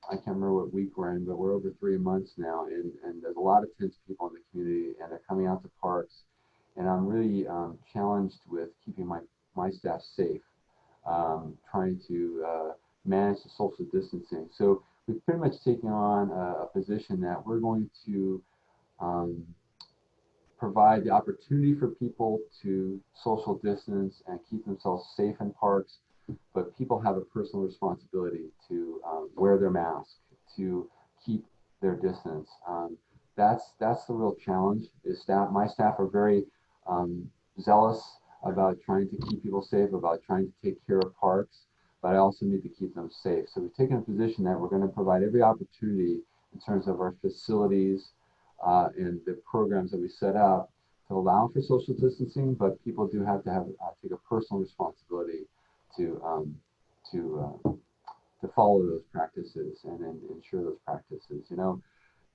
I can't remember what week we're in, but we're over 3 months now, and there's a lot of tense people in the community, and they're coming out to parks. And I'm really challenged with keeping my staff safe, trying to manage the social distancing. So we've pretty much taken on a position that we're going to provide the opportunity for people to social distance and keep themselves safe in parks, but people have a personal responsibility to wear their mask, to keep their distance. That's the real challenge. My staff are very zealous about trying to keep people safe, about trying to take care of parks, but I also need to keep them safe. So we've taken a position that we're going to provide every opportunity in terms of our facilities and the programs that we set up to allow for social distancing, but people do have to take a personal responsibility to follow those practices and ensure those practices. You know,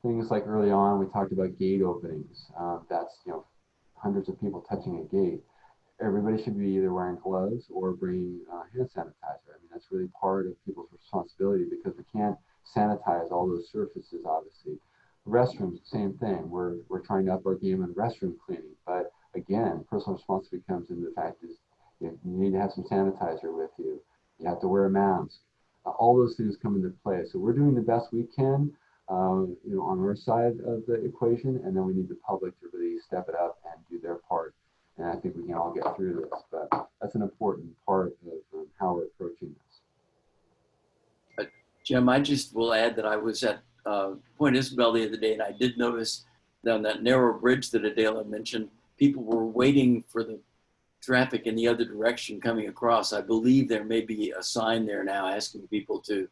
things like early on we talked about gate openings. That's, you know, hundreds of people touching a gate. Everybody should be either wearing gloves or bringing hand sanitizer. I mean, that's really part of people's responsibility because we can't sanitize all those surfaces, obviously. Restrooms, same thing. We're trying to up our game in restroom cleaning. But again, personal responsibility comes into the fact is you need to have some sanitizer with you. You have to wear a mask. All those things come into play. So we're doing the best we can, you know, on our side of the equation, and then we need the public to really step it up and do their part. And I think we can all get through this, but that's an important part of how we're approaching this. Jim, I just will add that I was at Point Isabel the other day, and I did notice that on that narrow bridge that Adela mentioned, people were waiting for the traffic in the other direction coming across. I believe there may be a sign there now asking people to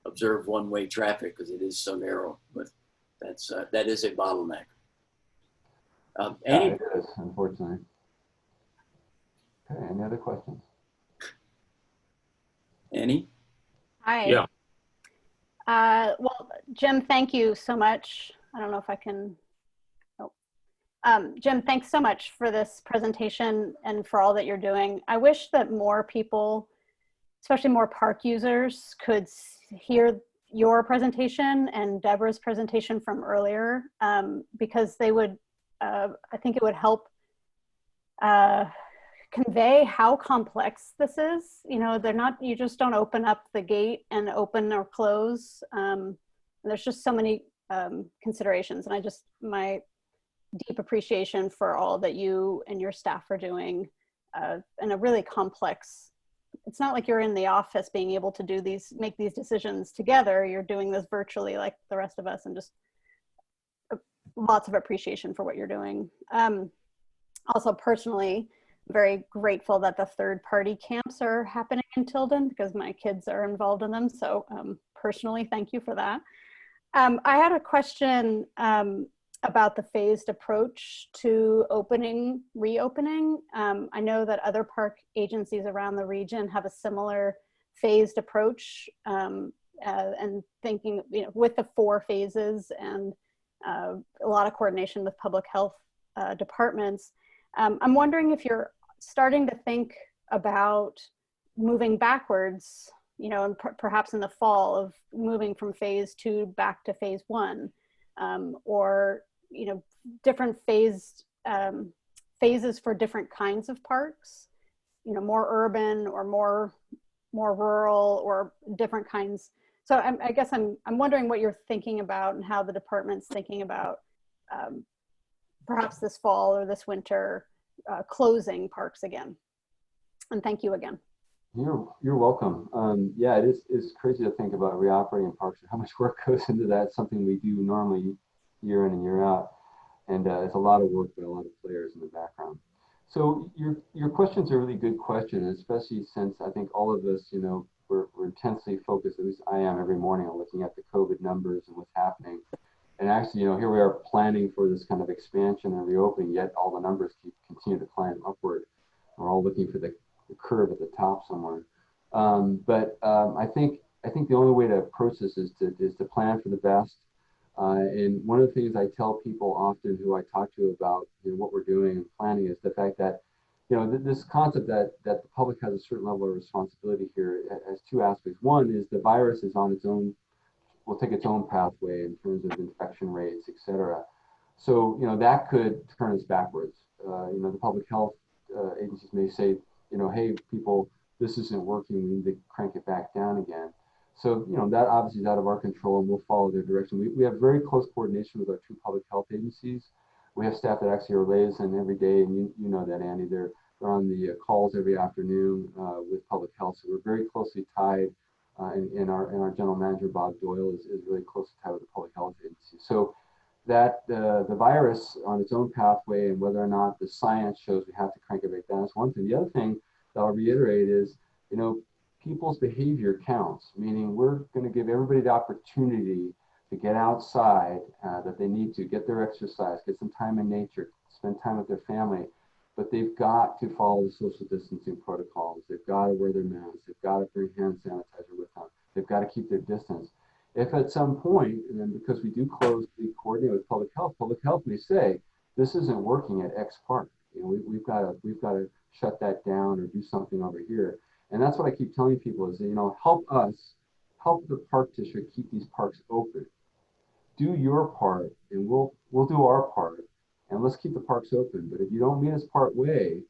observe one-way traffic because it is so narrow. But that is a bottleneck. Yeah, it is, unfortunately. Okay, any other questions? Annie? Hi. Yeah. Well, Jim, thank you so much. I don't know if I can. Oh. Jim, thanks so much for this presentation and for all that you're doing. I wish that more people, especially more park users, could hear your presentation and Deborah's presentation from earlier, because they would, I think it would help convey how complex this is. You know, they're not, you just don't open up the gate and open or close. There's just so many considerations, and my deep appreciation for all that you and your staff are doing in a really complex. It's not like you're in the office being able to make these decisions together. You're doing this virtually like the rest of us, and just lots of appreciation for what you're doing. Also personally, very grateful that the third-party camps are happening in Tilden because my kids are involved in them. So personally, thank you for that. I had a question about the phased approach to reopening. I know that other park agencies around the region have a similar phased approach, and thinking, with the 4 phases and a lot of coordination with public health departments. I'm wondering if you're starting to think about moving backwards, and perhaps in the fall, of moving from phase 2 back to phase 1, or different phases for different kinds of parks, more urban or more rural, or different kinds. So I guess I'm wondering what you're thinking about and how the department's thinking about perhaps this fall or this winter closing parks again. And thank you again. You're welcome. Yeah, it's crazy to think about reoperating parks and how much work goes into that. It's something we do normally year in and year out, and it's a lot of work by a lot of players in the background. So your question's a really good question, especially since I think all of us, we're intensely focused, at least I am every morning, on looking at the COVID numbers and what's happening. And actually, here we are planning for this kind of expansion and reopening, yet all the numbers continue to climb upward. We're all looking for the curve at the top somewhere. I think the only way to approach this is to plan for the best. And one of the things I tell people often who I talk to about what we're doing and planning is the fact that this concept that the public has a certain level of responsibility here has 2 aspects. One is the virus is on its own, will take its own pathway in terms of infection rates, et cetera. So that could turn us backwards. The public health agencies may say, hey, people, this isn't working, we need to crank it back down again. So, that obviously is out of our control, and we'll follow their direction. We have very close coordination with our 2 public health agencies. We have staff that actually are liaison every day, and you know that, Andy. They're on the calls every afternoon with public health. So we're very closely tied, and our general manager, Bob Doyle, is really closely tied with the public health agency. So that the virus on its own pathway, and whether or not the science shows we have to crank it back down, is one thing. The other thing that I'll reiterate is, people's behavior counts, meaning we're going to give everybody the opportunity to get outside, that they need to get their exercise, get some time in nature, spend time with their family, but they've got to follow the social distancing protocols. They've got to wear their masks. They've got to bring hand sanitizer with them. They've got to keep their distance. If at some point, and then because we do closely coordinate with public health may say, this isn't working at X park. We've got to shut that down or do something over here. And that's what I keep telling people is, help the park district keep these parks open. Do your part, and we'll do our part, and let's keep the parks open. But if you don't meet us part way,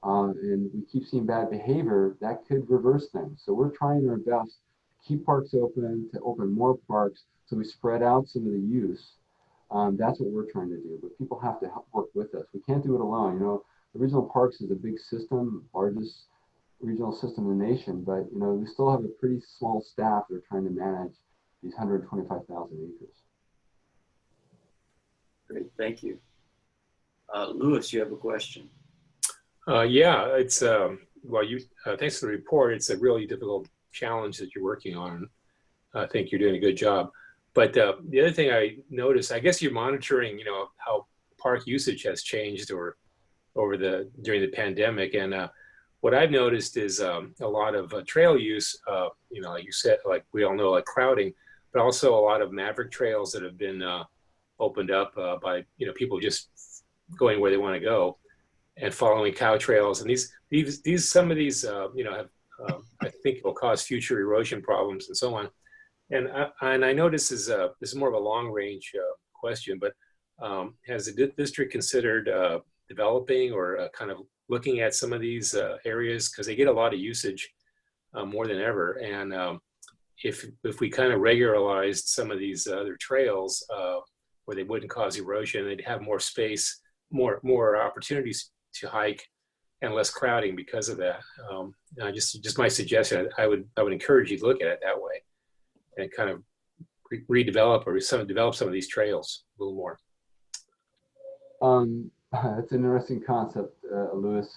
and we keep seeing bad behavior, that could reverse things. So we're trying our best to keep parks open, to open more parks, so we spread out some of the use. That's what we're trying to do. But people have to work with us. We can't do it alone. The regional parks is a big system, largest regional system in the nation, but we still have a pretty small staff that are trying to manage these 125,000 acres. Great, thank you. Louis, you have a question. Yeah, it's thanks for the report. It's a really difficult challenge that you're working on. I think you're doing a good job. But the other thing I noticed, I guess you're monitoring, you know, how park usage has changed or during the pandemic. And what I've noticed is a lot of trail use, you know, like you said, like we all know, like crowding, but also a lot of maverick trails that have been opened up by, you know, people just going where they want to go and following cow trails. And some of these, you know, have, I think will cause future erosion problems and so on. And I know this is more of a long range question, but has the district considered developing or kind of looking at some of these areas, because they get a lot of usage more than ever? And if we kind of regularized some of these other trails where they wouldn't cause erosion, they'd have more space, more opportunities to hike, and less crowding because of that. Just my suggestion, I would encourage you to look at it that way and kind of redevelop or develop some of these trails a little more. That's an interesting concept, Louis.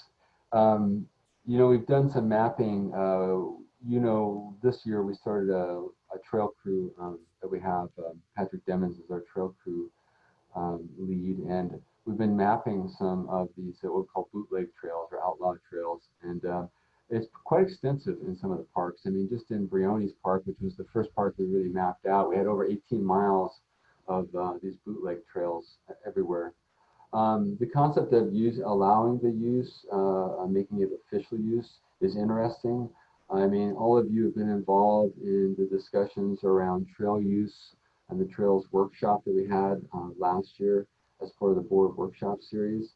You know, we've done some mapping. You know, this year we started a trail crew that we have. Patrick Demmons is our trail crew lead, and we've been mapping some of these what we call bootleg trails or outlaw trails, and it's quite extensive in some of the parks. I mean, just in Briones Park, which was the first park we really mapped out, we had over 18 miles of these bootleg trails everywhere. The concept of allowing the use, making it official use, is interesting. I mean, all of you have been involved in the discussions around trail use and the trails workshop that we had last year as part of the board workshop series.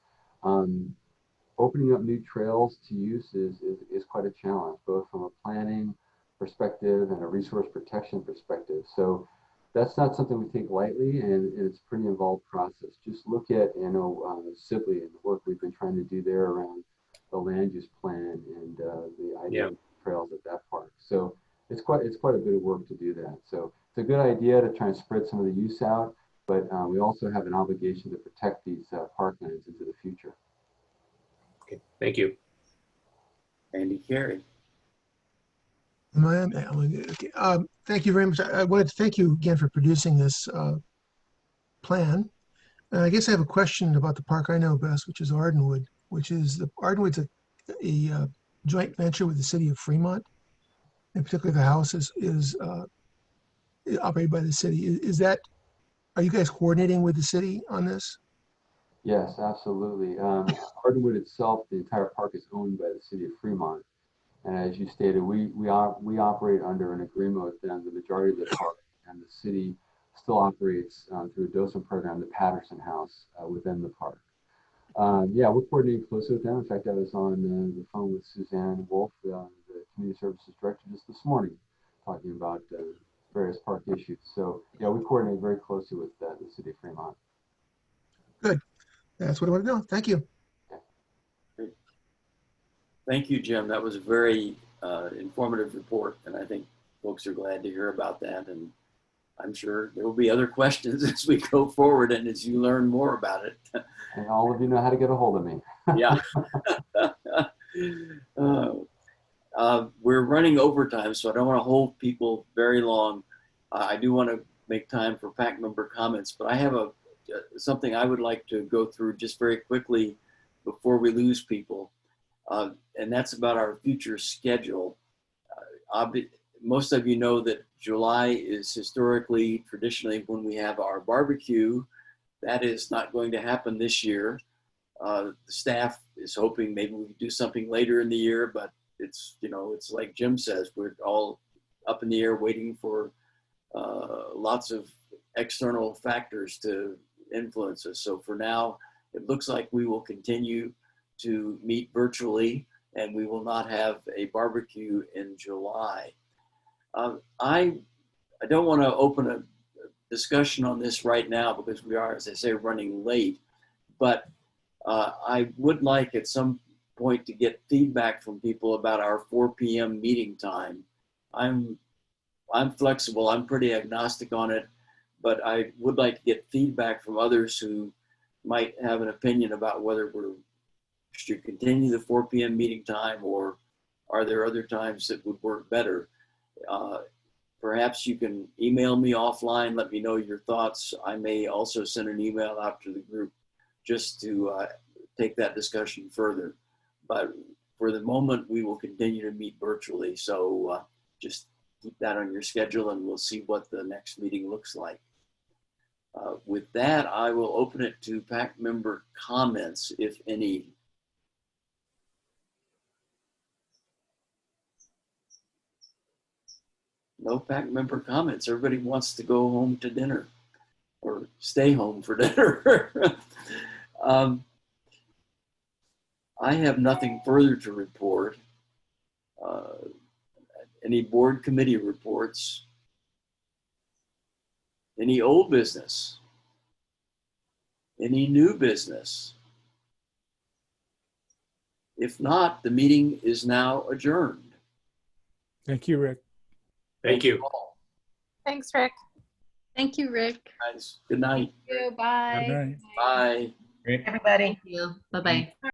Opening up new trails to use is quite a challenge, both from a planning perspective and a resource protection perspective. So that's not something we take lightly, and it's a pretty involved process. Just look at, you know, Sibley and the work we've been trying to do there around the land use plan and the idea of trails at that park. So it's quite a bit of work to do that. So it's a good idea to try and spread some of the use out, but we also have an obligation to protect these parklands into the future. Okay, thank you. Andy Carey. Okay. Thank you very much. I wanted to thank you again for producing this plan. And I guess I have a question about the park I know best, which is Ardenwood, Ardenwood's a joint venture with the city of Fremont. In particular, the house is operated by the city. Are you guys coordinating with the city on this? Yes, absolutely. Ardenwood itself, the entire park is owned by the city of Fremont. And as you stated, we operate under an agreement with them, the majority of the park, and the city still operates through a docent program, the Patterson House, within the park. Yeah, we're coordinating closely with them. In fact, I was on the phone with Suzanne Wolf, the Community Services Director, just this morning, talking about various park issues. So yeah, we coordinate very closely with the city of Fremont. Good. That's what I want to know. Thank you. Great. Thank you, Jim. That was a very informative report, and I think folks are glad to hear about that. And I'm sure there will be other questions as we go forward and as you learn more about it. And all of you know how to get a hold of me. Yeah. We're running overtime, so I don't want to hold people very long. I do want to make time for PAC member comments, but I have something I would like to go through just very quickly before we lose people. And that's about our future schedule. Most of you know that July is traditionally when we have our barbecue. That is not going to happen this year. The staff is hoping maybe we can do something later in the year, but it's like Jim says, we're all up in the air waiting for lots of external factors to influence us. So for now, it looks like we will continue to meet virtually, and we will not have a barbecue in July. I don't want to open a discussion on this right now because we are, as I say, running late, but I would like at some point to get feedback from people about our 4 p.m. meeting time. I'm flexible. I'm pretty agnostic on it, but I would like to get feedback from others who might have an opinion about whether we should continue the 4 p.m. meeting time, or are there other times that would work better. Perhaps you can email me offline, let me know your thoughts. I may also send an email out to the group just to take that discussion further. But for the moment, we will continue to meet virtually. So just keep that on your schedule and we'll see what the next meeting looks like. With that, I will open it to PAC member comments, if any. No PAC member comments. Everybody wants to go home to dinner or stay home for dinner. I have nothing further to report. Any board committee reports? Any old business? Any new business? If not, the meeting is now adjourned. Thank you, Rick. Thank you. Thanks, Rick. Thank you, Rick. Guys, good night. Thank you. Bye. Good night. Bye. Everybody. Thank you. Bye-bye.